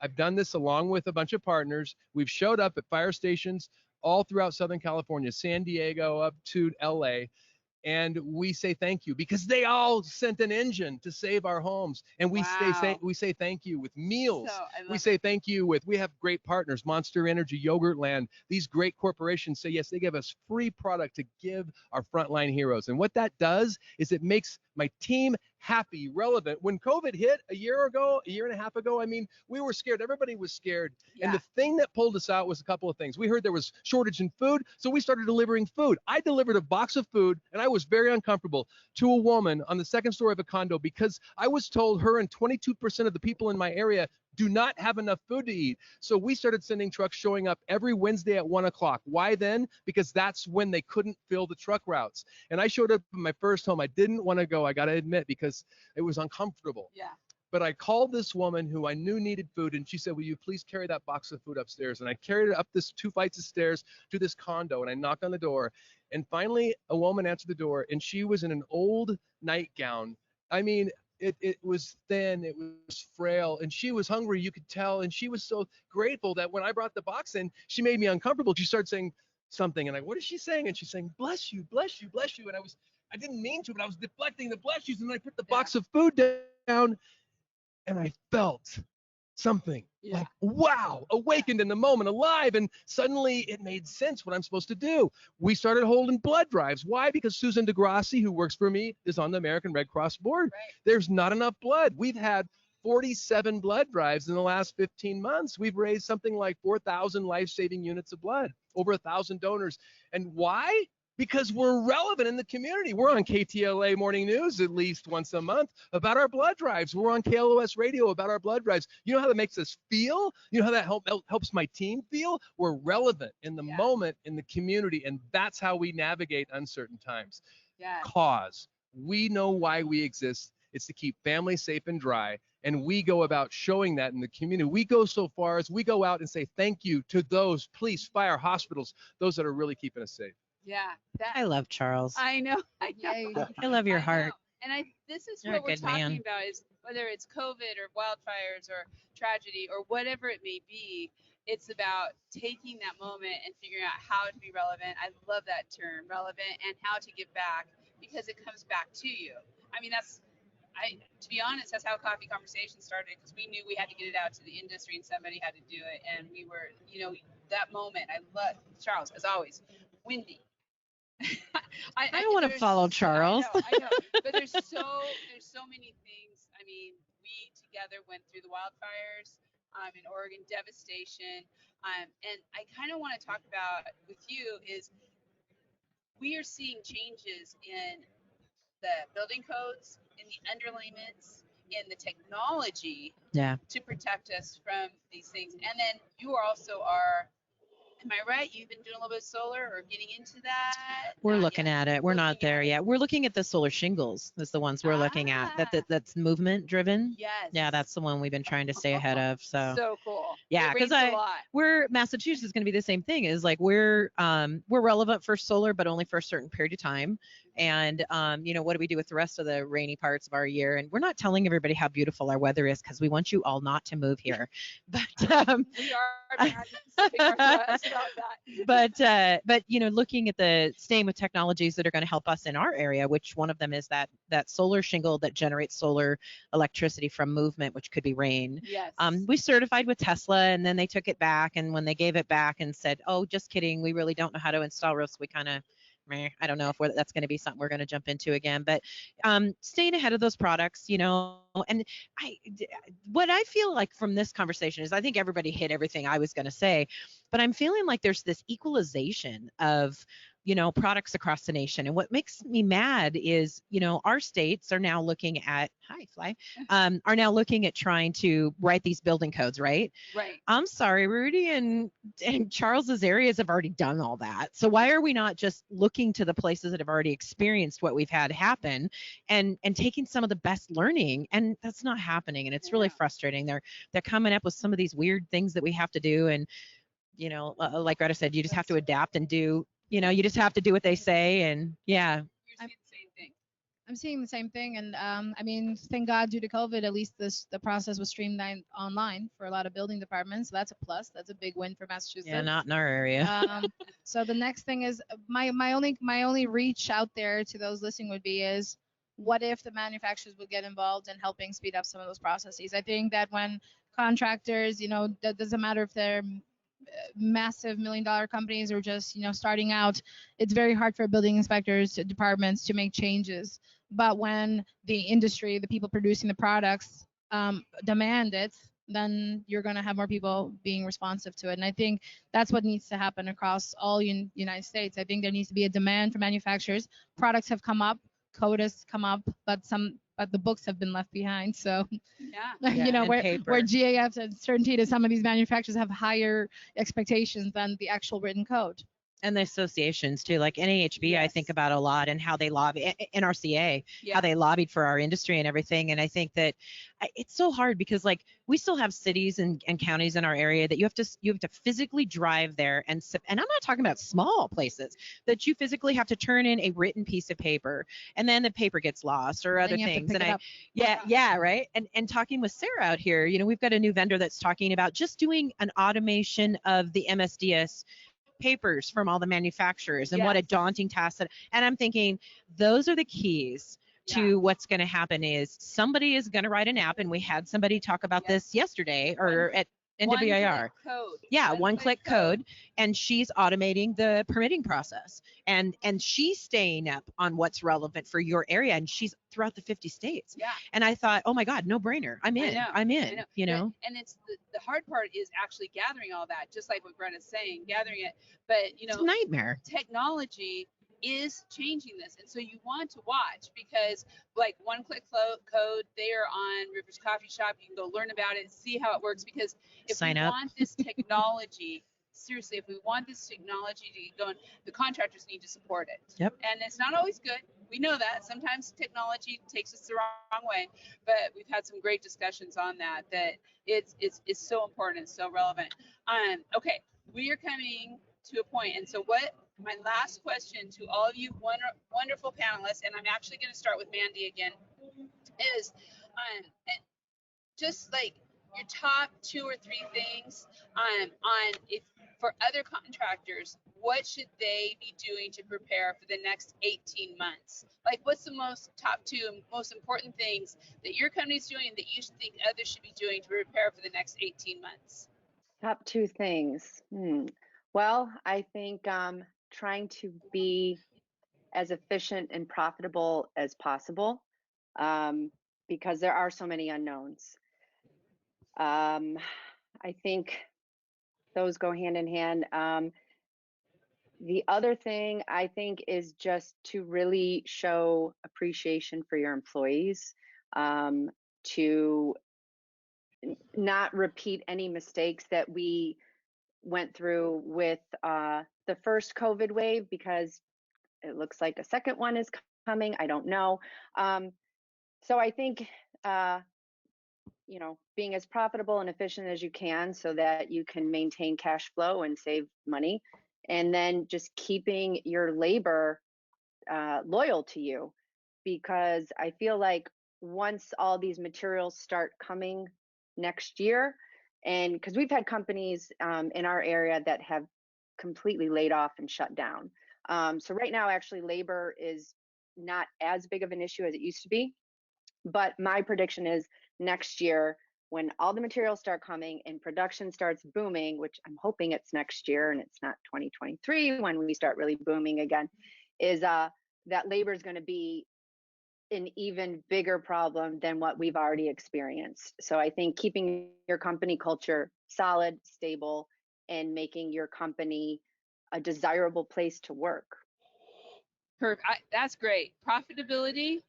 I've done this along with a bunch of partners. We've showed up at fire stations all throughout Southern California, San Diego up to LA. And we say thank you because they all sent an engine to save our homes. And we say thank you with meals. We say thank you we have great partners, Monster Energy, Yogurtland. These great corporations say yes, they give us free product to give our frontline heroes. And what that does is it makes my team happy, relevant. When COVID hit a year and a half ago, I mean, we were scared. Everybody was scared. Yeah. And the thing that pulled us out was a couple of things. We heard there was shortage in food, so we started delivering food. I delivered a box of food, and I was very uncomfortable, to a woman on the second story of a condo because I was told her and 22% of the people in my area do not have enough food to eat. So we started sending trucks showing up every Wednesday at 1 o'clock. Why then? Because that's when they couldn't fill the truck routes. And I showed up in my first home. I didn't want to go, I got to admit, because it was uncomfortable. Yeah. But I called this woman who I knew needed food, and she said, will you please carry that box of food upstairs? And I carried it up this 2 flights of stairs to this condo, and I knocked on the door. And finally, a woman answered the door, and she was in an old nightgown. I mean, it was thin, it was frail, and she was hungry, you could tell. And she was so grateful that when I brought the box in, she made me uncomfortable. She started saying something, and what is she saying? And she's saying, bless you, bless you, bless you. And I didn't mean to, but I was deflecting the bless yous, and I put the box of food down, and I felt something like, wow, awakened in the moment, alive. And suddenly it made sense what I'm supposed to do. We started holding blood drives. Why? Because Susan DeGrassi, who works for me, is on the American Red Cross board. Right. There's not enough blood. We've had 47 blood drives in the last 15 months. We've raised something like 4,000 life-saving units of blood, over 1,000 donors. And why? Because we're relevant in the community. We're on KTLA Morning News at least once a month about our blood drives. We're on KLOS Radio about our blood drives. You know how that makes us feel? You know how that helps my team feel? We're relevant in the moment, in the community, and that's how we navigate uncertain times. Yeah. Cause. We know why we exist. It's to keep families safe and dry, and we go about showing that in the community. We go so far as we go out and say thank you to those police, fire, hospitals, those that are really keeping us safe. Yeah, I love Charles. I know. I love your heart. And this is You're what we're talking man. about, is whether it's COVID or wildfires or tragedy or whatever it may be, it's about taking that moment and figuring out how to be relevant. I love that term, relevant, and how to give back, because it comes back to you. I mean, to be honest, that's how Coffee Conversation started, because we knew we had to get it out to the industry and somebody had to do it. And we were, that moment, I love Charles, as always, windy. I don't want to follow Charles. I know, but there's so many things. I mean, we together went through the wildfires in Oregon, devastation, and I kind of want to talk about with you is we are seeing changes in the building codes, in the underlayments, in the technology to protect us from these things. And then you also am I right? You've been doing a little bit of solar or getting into that? We're looking at it. We're not there yet. We're looking at the solar shingles. That's the ones we're looking at. That's movement driven. Yes. Yeah, that's the one we've been trying to stay ahead of. So cool. Yeah, because we're Massachusetts is going to be the same thing. Is like we're relevant for solar, but only for a certain period of time. And what do we do with the rest of the rainy parts of our year? And we're not telling everybody how beautiful our weather is because we want you all not to move here. But we are bad in the Pacific Northwest about that. but looking at the staying with technologies that are going to help us in our area, which one of them is that solar shingle that generates solar electricity from movement, which could be rain. Yes. We certified with Tesla, and then they took it back, and when they gave it back and said, oh, just kidding, we really don't know how to install roofs, we kind of I don't know if that's going to be something we're going to jump into again, but staying ahead of those products, and what I feel like from this conversation is I think everybody hit everything I was going to say, but I'm feeling like there's this equalization of products across the nation. And what makes me mad is, our states are now looking at, are now looking at trying to write these building codes, right? Right. I'm sorry, Rudy and Charles's areas have already done all that. So why are we not just looking to the places that have already experienced what we've had happen and taking some of the best learning? And that's not happening. And it's really frustrating. They're coming up with some of these weird things that we have to do. And, like Greta said, you just have to adapt and do, you just have to do what they say. And yeah. You're seeing the same thing. I'm seeing the same thing, and I mean, thank God, due to COVID, at least the process was streamlined online for a lot of building departments. So that's a plus. That's a big win for Massachusetts. Yeah, not in our area. So the next thing is my only reach out there to those listening would be is, what if the manufacturers would get involved in helping speed up some of those processes? I think that when contractors, that doesn't matter if they're massive $1 million companies or just starting out, it's very hard for building inspectors departments to make changes. But when the industry, the people producing the products, demand it, then you're going to have more people being responsive to it. And I think that's what needs to happen across all United States. I think there needs to be a demand for manufacturers. Products have come up, code has come up, but the books have been left behind. So, where GAF's uncertainty to some of these manufacturers have higher expectations than the actual written code. And the associations too, like NAHB, Yes. I think about a lot, and how they lobby, NRCA, how they lobbied for our industry and everything. And I think that it's so hard because we still have cities and counties in our area that you have to physically drive there, and I'm not talking about small places, that you physically have to turn in a written piece of paper, and then the paper gets lost or other things. And right. And talking with Sarah out here, we've got a new vendor that's talking about just doing an automation of the MSDS papers from all the manufacturers, and what a daunting task and I'm thinking those are the keys to what's going to happen is somebody is going to write an app, and we had somebody talk about this yesterday or at NWIR. One-click code, and she's automating the permitting process, and she's staying up on what's relevant for your area, and she's throughout the 50 states. And I thought, oh my God, no brainer. I'm in. And it's the hard part is actually gathering all that, just like what Brenna's saying, gathering it. But it's a nightmare. Technology is changing this, and so you want to watch, because like one-click code, they are on Rivers Coffee Shop. You can go learn about it, see how it works, because if we want this technology seriously, if we want this technology to get going, the contractors need to support it. And it's not always good, we know that. Sometimes technology takes us the wrong way, but we've had some great discussions on that it's so important and so relevant. Okay, we are coming to a point, and so my last question to all of you wonderful panelists, and I'm actually going to start with Mandy again, is just like your top 2 or 3 things on if for other contractors, what should they be doing to prepare for the next 18 months? Like, what's the top 2 most important things that your company's doing that you think others should be doing to prepare for the next 18 months? Top 2 things. Well, I think trying to be as efficient and profitable as possible, because there are so many unknowns. I think those go hand in hand. The other thing I think is just to really show appreciation for your employees, to not repeat any mistakes that we went through with the first COVID wave, because it looks like a second one is coming. I don't know. So I think, being as profitable and efficient as you can so that you can maintain cash flow and save money. And then just keeping your labor loyal to you, because I feel like once all these materials start coming next year, and because we've had companies in our area that have completely laid off and shut down. So right now, actually, labor is not as big of an issue as it used to be. But my prediction is next year, when all the materials start coming and production starts booming, which I'm hoping it's next year and it's not 2023 when we start really booming again, is that labor is going to be an even bigger problem than what we've already experienced. So I think keeping your company culture solid, stable, and making your company a desirable place to work. Perfect. That's great. Profitability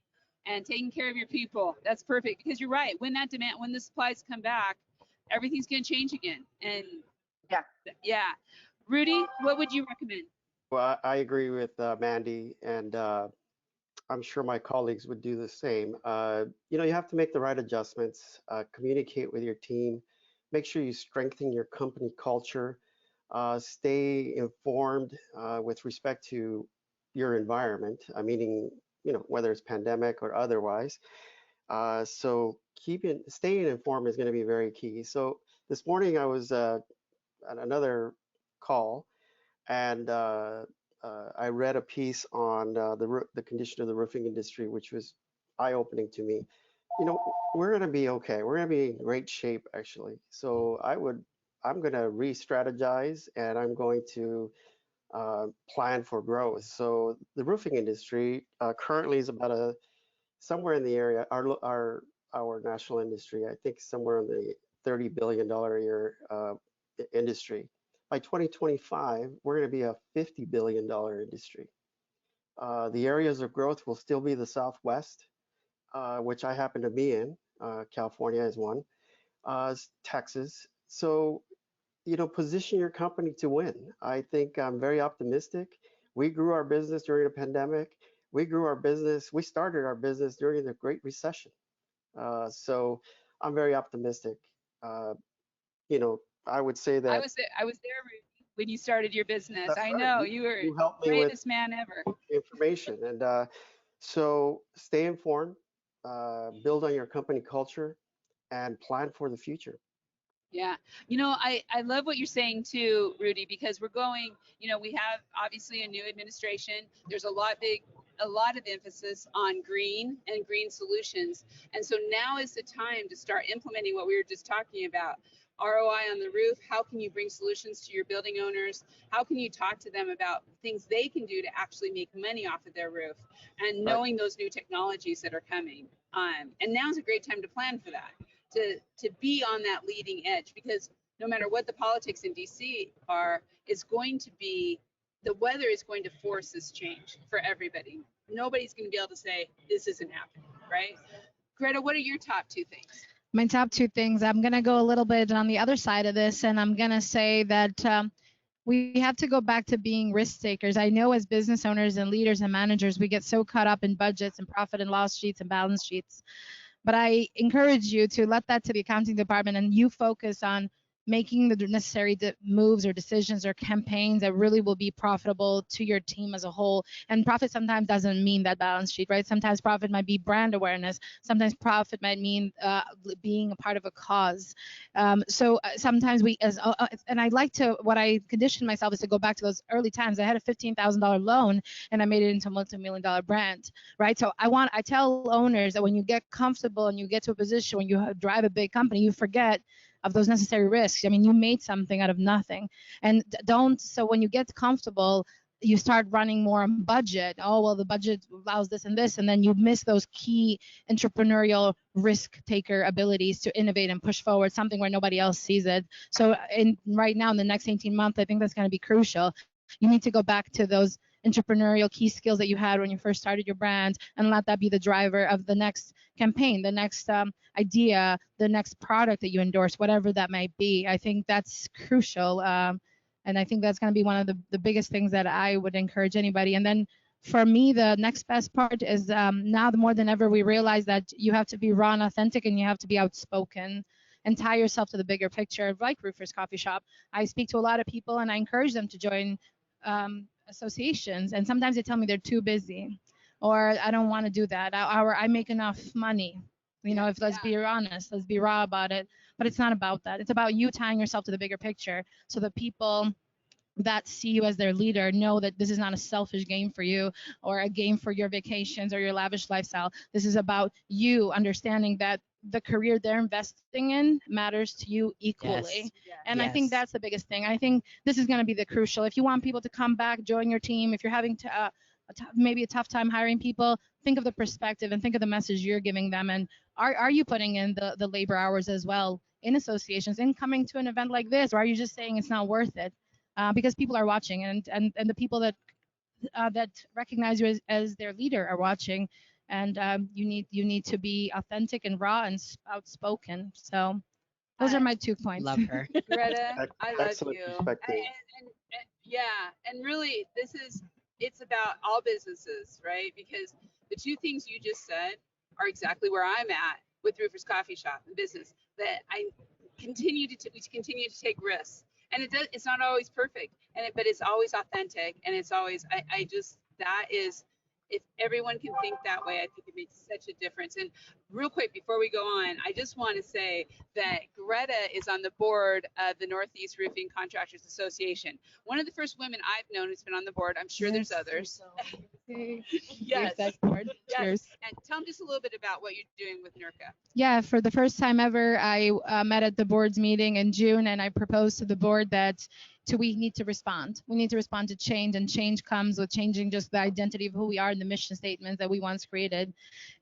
and taking care of your people. That's perfect, because you're right. When the supplies come back, everything's going to change again. And yeah. Rudy, what would you recommend? Well, I agree with Mandy, and I'm sure my colleagues would do the same. You have to make the right adjustments, communicate with your team, make sure you strengthen your company culture, stay informed with respect to your environment, meaning, whether it's pandemic or otherwise. So staying informed is going to be very key. So this morning I was on another call, and I read a piece on the condition of the roofing industry, which was eye-opening to me. We're going to be okay. We're going to be in great shape, actually. So I'm going to re-strategize, and I'm going to plan for growth. So the roofing industry currently is about somewhere in the area. Our national industry, I think, somewhere in the $30 billion a year industry. By 2025, we're going to be a $50 billion industry. The areas of growth will still be the Southwest, which I happen to be in. California is one, Texas. So, position your company to win. I think I'm very optimistic. We grew our business during the pandemic. We started our business during the Great Recession. So I'm very optimistic. I would say that I was there, Rudy, when you started your business. that's I right. know you were You the helped me with bravest man ever. information, and so stay informed, build on your company culture, and plan for the future. Yeah. I love what you're saying too, Rudy, because we're going, we have obviously a new administration. There's a lot of emphasis on green and green solutions. And so now is the time to start implementing what we were just talking about. ROI on the roof. How can you bring solutions to your building owners? How can you talk to them about things they can do to actually make money off of their roof, and knowing those new technologies that are coming? And now's a great time to plan for that. To be on that leading edge, because no matter what the politics in DC are, the weather is going to force this change for everybody. Nobody's going to be able to say this isn't happening, right? Greta, what are your top two things? My top two things, I'm going to go a little bit on the other side of this, and I'm going to say that we have to go back to being risk takers. I know as business owners and leaders and managers, we get so caught up in budgets and profit and loss sheets and balance sheets. But I encourage you to let that to the accounting department, and you focus on making the necessary moves or decisions or campaigns that really will be profitable to your team as a whole. And profit sometimes doesn't mean that balance sheet, right? Sometimes profit might be brand awareness. Sometimes profit might mean being a part of a cause. So sometimes and I like to, what I conditioned myself is to go back to those early times. I had a $15,000 loan and I made it into a multi-million-dollar brand, right? So I tell owners that when you get comfortable and you get to a position when you drive a big company, you forget of those necessary risks. I mean, you made something out of nothing. And so when you get comfortable, you start running more on budget. Oh, well, the budget allows this and this, and then you miss those key entrepreneurial risk taker abilities to innovate and push forward, something where nobody else sees it. So right now in the next 18 months, I think that's going to be crucial. You need to go back to those entrepreneurial key skills that you had when you first started your brand, and let that be the driver of the next campaign, the next idea, the next product that you endorse, whatever that might be. I think that's crucial. And I think that's going to be one of the biggest things that I would encourage anybody. And then for me, the next best part is now more than ever, we realize that you have to be raw and authentic, and you have to be outspoken and tie yourself to the bigger picture, like Roofers Coffee Shop. I speak to a lot of people and I encourage them to join associations, and sometimes they tell me they're too busy, or I don't want to do that, or I make enough money. You know, if let's be honest, let's be raw about it. But it's not about that. It's about you tying yourself to the bigger picture, so the people that see you as their leader know that this is not a selfish game for you or a game for your vacations or your lavish lifestyle. This is about you understanding that the career they're investing in matters to you equally. Yes. And I think that's the biggest thing. I think this is going to be the crucial. If you want people to come back, join your team, if you're having to maybe a tough time hiring people, think of the perspective and think of the message you're giving them. And are you putting in the labor hours as well in associations, in coming to an event like this, or are you just saying it's not worth it? Because people are watching, and the people that recognize you as their leader are watching, and you need to be authentic and raw and outspoken. So those are my 2 points. Love her. Greta, I love Excellent you. perspective. And yeah, and really, it's about all businesses, right? Because the 2 things you just said are exactly where I'm at with Roofer's Coffee Shop, the business, that we continue to take risks. And it's not always perfect, but it's always authentic, and it's always, that is, if everyone can think that way, I think it makes such a difference. And real quick, before we go on, I just want to say that Greta is on the board of the Northeast Roofing Contractors Association. One of the first women I've known who's been on the board. I'm sure there's others. Yes. Cheers. And tell them just a little bit about what you're doing with NERCA. Yeah, for the first time ever, I met at the board's meeting in June, and I proposed to the board that we need to respond. We need to respond to change, and change comes with changing just the identity of who we are and the mission statement that we once created.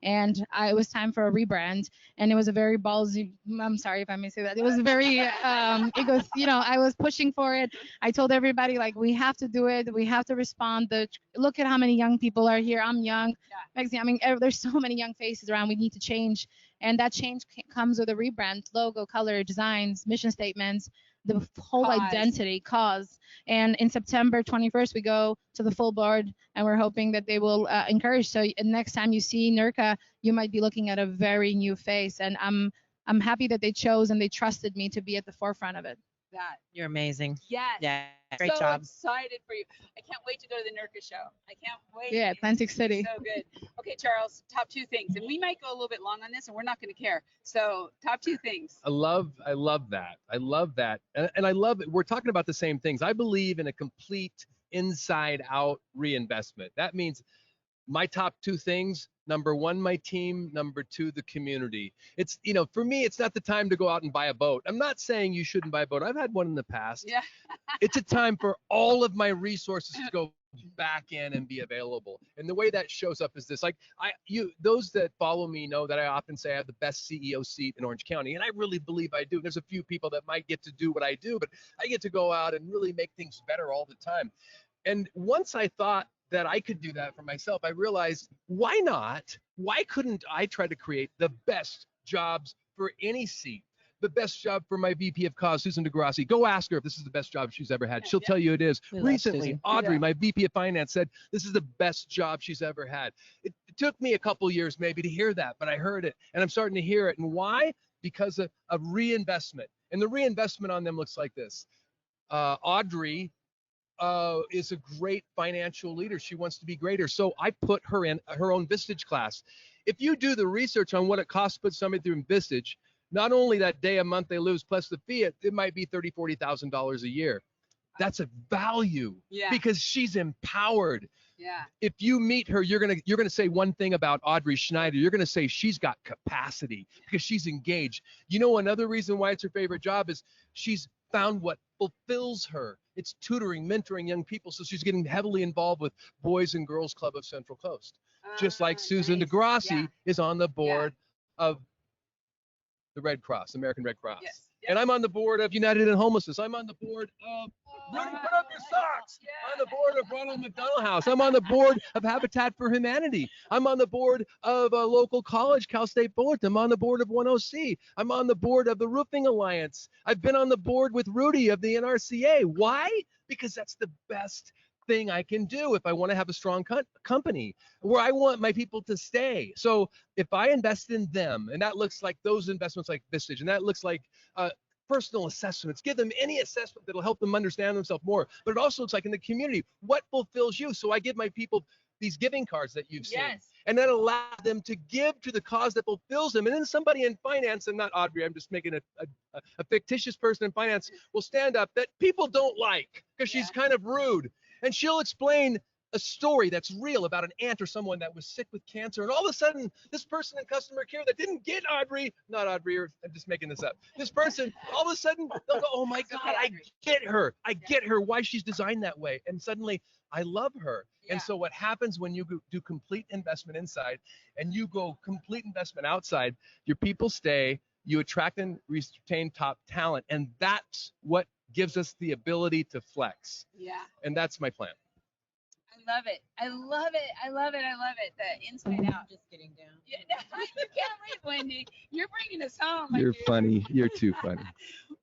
And it was time for a rebrand, and it was a very ballsy. I'm sorry if I may say that. It was very I was pushing for it. I told everybody, like, we have to do it. We have to respond. Look at how many young people are here. I'm young. I mean, there's so many young faces around. We need to change. And that change comes with a rebrand, logo, color, designs, mission statements, the whole identity, cause. And in September 21st, we go to the full board, and we're hoping that they will encourage. So next time you see NERCA, you might be looking at a very new face. And I'm happy that they chose and they trusted me to be at the forefront of it. You're amazing. Yes. Yeah. Great so job. Excited for you. I can't wait to go to the NERCA show. I can't wait. Yeah, Atlantic City. So good. Okay, Charles, top 2 things. And we might go a little bit long on this, and we're not going to care. So top 2 things. I love that. I love that. And I love it. We're talking about the same things. I believe in a complete inside out reinvestment. That means my top 2 things: number 1, my team; number 2, the community. It's, for me, it's not the time to go out and buy a boat. I'm not saying you shouldn't buy a boat. I've had one in the past. Yeah. It's a time for all of my resources to go back in and be available. And the way that shows up is this: like, those that follow me know that I often say I have the best CEO seat in Orange County, and I really believe I do. There's a few people that might get to do what I do, but I get to go out and really make things better all the time. And once I thought that I could do that for myself, I realized, why not? Why couldn't I try to create the best jobs for any seat? The best job for my VP of Cause, Susan DeGrassi. Go ask her if this is the best job she's ever had. She'll tell you it is. Recently, Audrey, my VP of Finance, said this is the best job she's ever had. It took me a couple years maybe to hear that, but I heard it, and I'm starting to hear it. And why? Because of reinvestment. And the reinvestment on them looks like this. Audrey is a great financial leader. She wants to be greater. So I put her in her own Vistage class. If you do the research on what it costs to put somebody through Vistage, not only that day a month they lose plus the fee, it might be $30,000, $40,000 a year. That's a value because she's empowered. Yeah. If you meet her, you're gonna say one thing about Audrey Schneider. You're gonna say she's got capacity because she's engaged. Another reason why it's her favorite job is she's found what fulfills her. It's tutoring, mentoring young people. So she's getting heavily involved with Boys and Girls Club of Central Coast. Just like Susan DeGrassi is on the board of the Red Cross, American Red Cross. Yes. And I'm on the board of United in Homelessness. I'm on the board of Rudy, put up your socks. I'm on the board of Ronald McDonald House. I'm on the board of Habitat for Humanity. I'm on the board of a local college, Cal State Fullerton. I'm on the board of 10C. I'm on the board of the Roofing Alliance. I've been on the board with Rudy of the NRCA. Why? Because that's the best thing I can do if I want to have a strong company where I want my people to stay. So if I invest in them, and that looks like those investments like Vistage, and that looks like personal assessments. Give them any assessment that'll help them understand themselves more. But it also looks like in the community, what fulfills you? So I give my people these giving cards that you've seen. Yes. And that allows them to give to the cause that fulfills them. And then somebody in finance, and not Audrey, I'm just making a fictitious person in finance, will stand up that people don't like because she's kind of rude. And she'll explain a story that's real about an aunt or someone that was sick with cancer. And all of a sudden, this person in customer care that didn't get Audrey, not Audrey, or I'm just making this up. This person, all of a sudden, they'll go, oh my God, I get her. I get her, why she's designed that way. And suddenly, I love her. And so what happens when you do complete investment inside and you go complete investment outside, your people stay, you attract and retain top talent. And that's what gives us the ability to flex. Yeah. And that's my plan. I love it. I love it. I love it. I love it. The inside out. Just getting down. Yeah, you can't leave, Wendy. You're bringing us home. You're funny. You're too funny.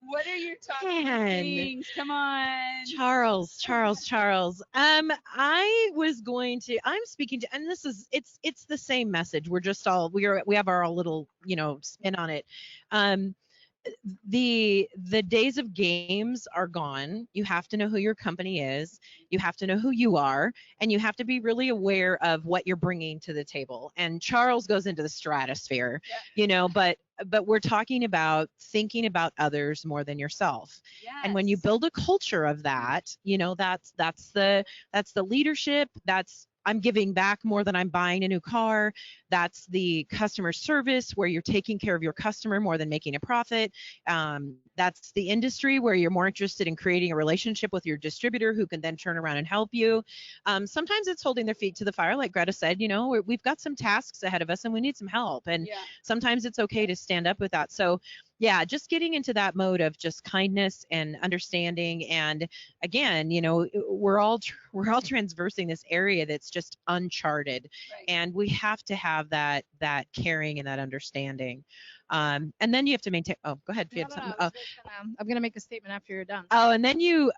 What are your top Man. things? Come on. Charles. I'm speaking to, and it's the same message. We're just all, we have our little, spin on it. The days of games are gone. You have to know who your company is. You have to know who you are, and you have to be really aware of what you're bringing to the table. And Charles goes into the stratosphere, but we're talking about thinking about others more than yourself. Yes. And when you build a culture of that, that's the leadership. That's I'm giving back more than I'm buying a new car. That's the customer service where you're taking care of your customer more than making a profit. That's the industry where you're more interested in creating a relationship with your distributor who can then turn around and help you. Sometimes it's holding their feet to the fire, like Greta said, we've got some tasks ahead of us and we need some help. And sometimes it's okay to stand up with that. So yeah, just getting into that mode of just kindness and understanding. And again, we're all traversing this area that's just uncharted, and we have to have that caring and that understanding. And then you have to maintain. Oh, go ahead. If you have something. I'm gonna make a statement after you're done. Oh, and then you,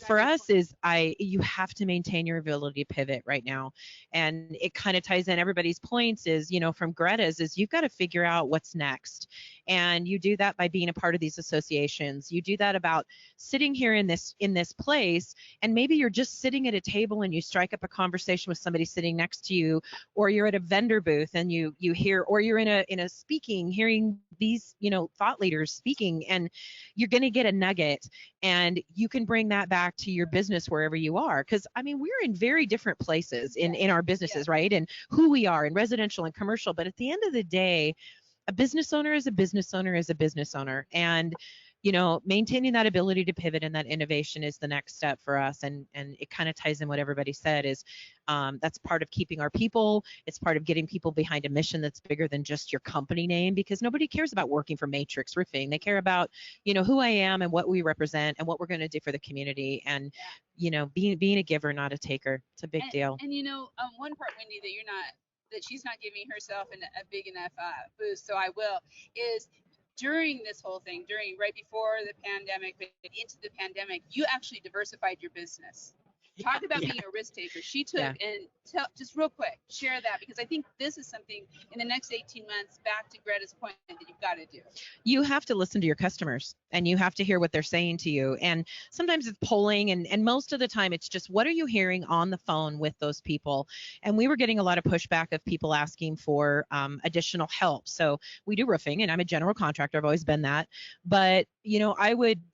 for us you have to maintain your ability to pivot right now. And it kind of ties in everybody's points is, from Greta's is you've got to figure out what's next. And you do that by being a part of these associations. You do that about sitting here in this place, and maybe you're just sitting at a table and you strike up a conversation with somebody sitting next to you, or you're at a vendor booth and you hear, or you're in a speaking, hearing these, thought leaders speaking, and you're going to get a nugget, and you can bring that back to your business wherever you are. Because we're in very different places in our businesses, right? And who we are in residential and commercial. But at the end of the day, a business owner is a business owner is a business owner. And, maintaining that ability to pivot and that innovation is the next step for us. And it kind of ties in what everybody said is that's part of keeping our people. It's part of getting people behind a mission that's bigger than just your company name, because nobody cares about working for Matrix Roofing. They care about, who I am and what we represent and what we're going to do for the community. And, being a giver, not a taker. It's a big deal. And, one part, Wendy, that she's not giving herself a big enough boost, so I will, is during this whole thing, right before the pandemic, but into the pandemic, you actually diversified your business. Talk about being a risk taker. She took and just real quick, share that, because I think this is something in the next 18 months, back to Greta's point, that you've got to do. You have to listen to your customers, and you have to hear what they're saying to you. And sometimes it's polling, and most of the time it's just, what are you hearing on the phone with those people? And we were getting a lot of pushback of people asking for additional help. So we do roofing, and I'm a general contractor. I've always been that. But,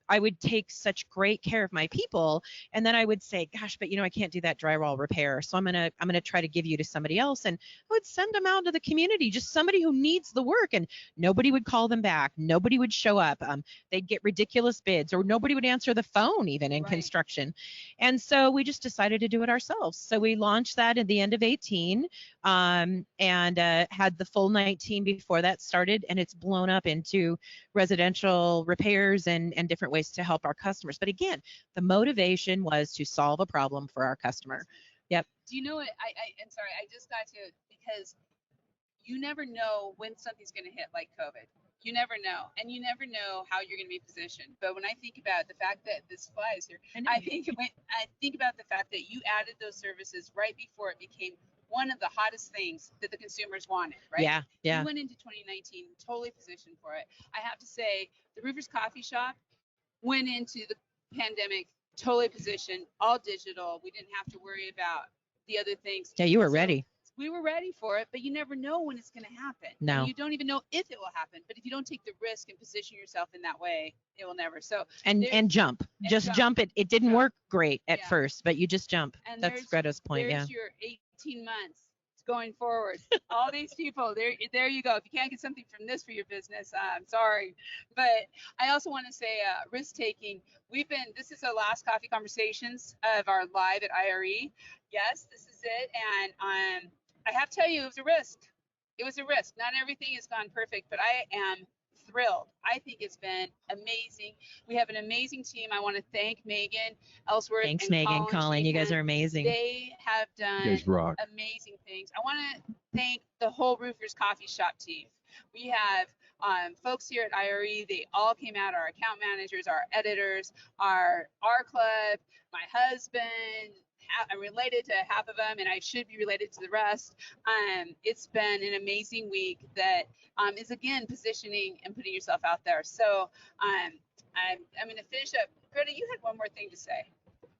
I would take such great care of my people, and then I would say, gosh, but I can't do that drywall repair, so I'm gonna try to give you to somebody else. And I would send them out to the community, just somebody who needs the work, and nobody would call them back. Nobody would show up. They'd get ridiculous bids, or nobody would answer the phone even in construction. And so we just decided to do it ourselves. So we launched that at the end of 18, and had the full 19 before that started, and it's blown up into residential repairs and different ways to help our customers. But again, the motivation was to solve a problem for our customer. Yep. Do you know what? I'm sorry, I just got to, because you never know when something's going to hit, like COVID. You never know, and you never know how you're going to be positioned. But when I think about the fact that this flies here, I think about the fact that you added those services right before it became one of the hottest things that the consumers wanted, right? Yeah, yeah. We went into 2019 totally positioned for it. I have to say, the Roofers Coffee Shop went into the pandemic totally positioned, all digital. We didn't have to worry about the other things. Yeah, you were So ready. we were ready for it, but you never know when it's going to happen. No. And you don't even know if it will happen. But if you don't take the risk and position yourself in that way, it will never. So And jump. Just jump it. It didn't work great at first, but you just jump. And That's Greta's point. There's your 18 months going forward. All these people, there you go. If you can't get something from this for your business, I'm sorry. But I also want to say risk taking. This is the last coffee conversations of our live at IRE. Yes, this is it. And I have to tell you, it was a risk. It was a risk. Not everything has gone perfect, but I am thrilled. I think it's been amazing. We have an amazing team. I want to thank Megan Ellsworth. Thanks, and Megan, Colin. You guys are amazing. They have done amazing things. I want to thank the whole Roofers Coffee Shop team. We have folks here at IRE. They all came out, our account managers, our editors, our club, my husband. I'm related to half of them, and I should be related to the rest. It's been an amazing week that is, again, positioning and putting yourself out there. So I'm going to finish up. Greta, you had one more thing to say.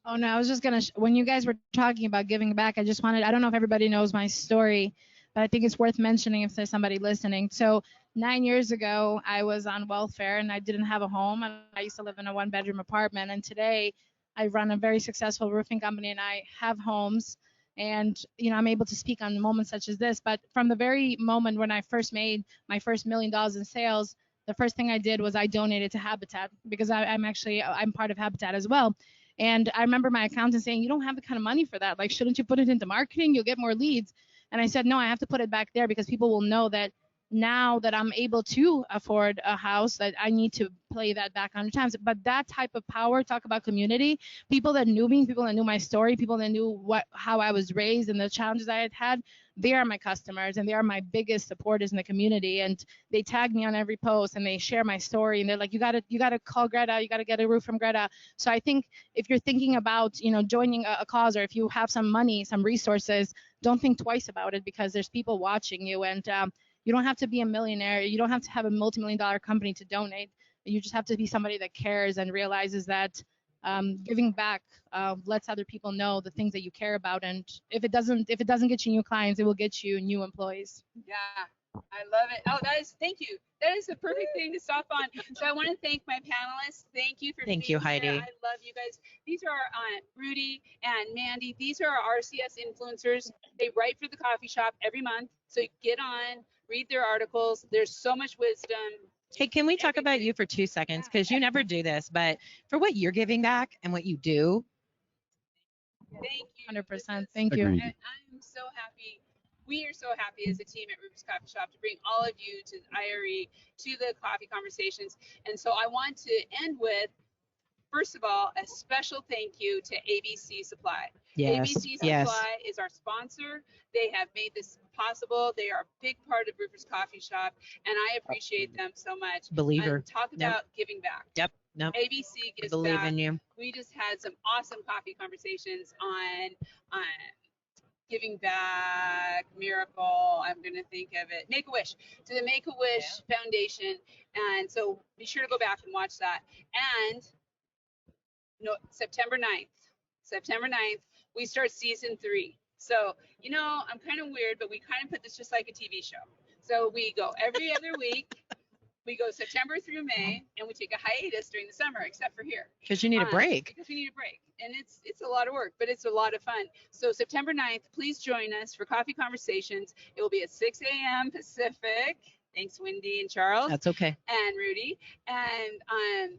Oh, no, I was just going to, when you guys were talking about giving back, I don't know if everybody knows my story, but I think it's worth mentioning if there's somebody listening. So 9 years ago, I was on welfare and I didn't have a home, and I used to live in a 1-bedroom apartment. And today I run a very successful roofing company and I have homes, and I'm able to speak on moments such as this. But from the very moment when I first made my first $1 million in sales, the first thing I did was I donated to Habitat, because I'm part of Habitat as well. And I remember my accountant saying, you don't have the kind of money for that. Like, shouldn't you put it into marketing? You'll get more leads. And I said, no, I have to put it back there because people will know that now that I'm able to afford a house, that I need to play that back 100 times. But that type of power, talk about community, people that knew me, people that knew my story, people that knew how I was raised and the challenges I had, they are my customers and they are my biggest supporters in the community. And they tag me on every post and they share my story, and they're like, you gotta call Greta, you gotta get a roof from Greta. So I think if you're thinking about joining a cause, or if you have some money, some resources, don't think twice about it, because there's people watching you. And you don't have to be a millionaire. You don't have to have a multi-million-dollar company to donate. You just have to be somebody that cares and realizes that giving back lets other people know the things that you care about. And if it doesn't get you new clients, it will get you new employees. Yeah, I love it. Oh, thank you. That is the perfect thing to stop on. So I want to thank my panelists. Thank you for being Heidi. here. I love you guys. These are Rudy and Mandy. These are our RCS influencers. They write for the coffee shop every month. So get on, read their articles. There's so much wisdom. Hey, can we talk about you for 2 seconds? Because you never do this, but for what you're giving back and what you do. Thank you. 100%. Thank you. And I'm so happy. We are so happy as a team at Roofers Coffee Shop to bring all of you to IRE, to the coffee conversations. And so I want to end with, first of all, a special thank you to ABC Supply. Yes. ABC Supply is our sponsor. They have made this possible. They are a big part of Roofers Coffee Shop, and I appreciate them so much. Believer. And talk about giving back. Yep. No. ABC gives Believe back. in you. We just had some awesome coffee conversations on giving back, miracle. I'm going to think of it. Make-A-Wish, to the Make-A-Wish Foundation. And so be sure to go back and watch that. And September 9th, we start season 3. So, I'm kind of weird, but we kind of put this just like a TV show. So we go every other week. We go September through May, and we take a hiatus during the summer, except for here. Because you need a break. Because we need a break. And it's a lot of work, but it's a lot of fun. So September 9th, please join us for Coffee Conversations. It will be at 6 a.m. Pacific. Thanks, Wendy and Charles. That's okay. And Rudy. And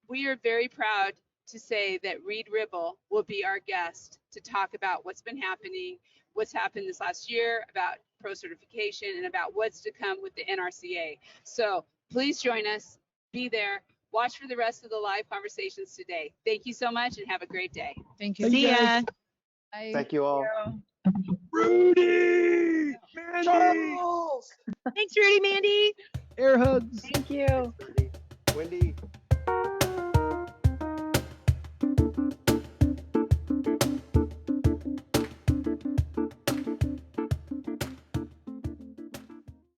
we are very proud to say that Reed Ribble will be our guest to talk about what's been happening, what's happened this last year, about pro certification, and about what's to come with the NRCA. So please join us, be there, watch for the rest of the live conversations today. Thank you so much and have a great day. Thank you. See ya. Bye. Thank you all. Rudy! Mandy! Charles! Thanks, Rudy, Mandy. Air hugs. Thank you. Wendy.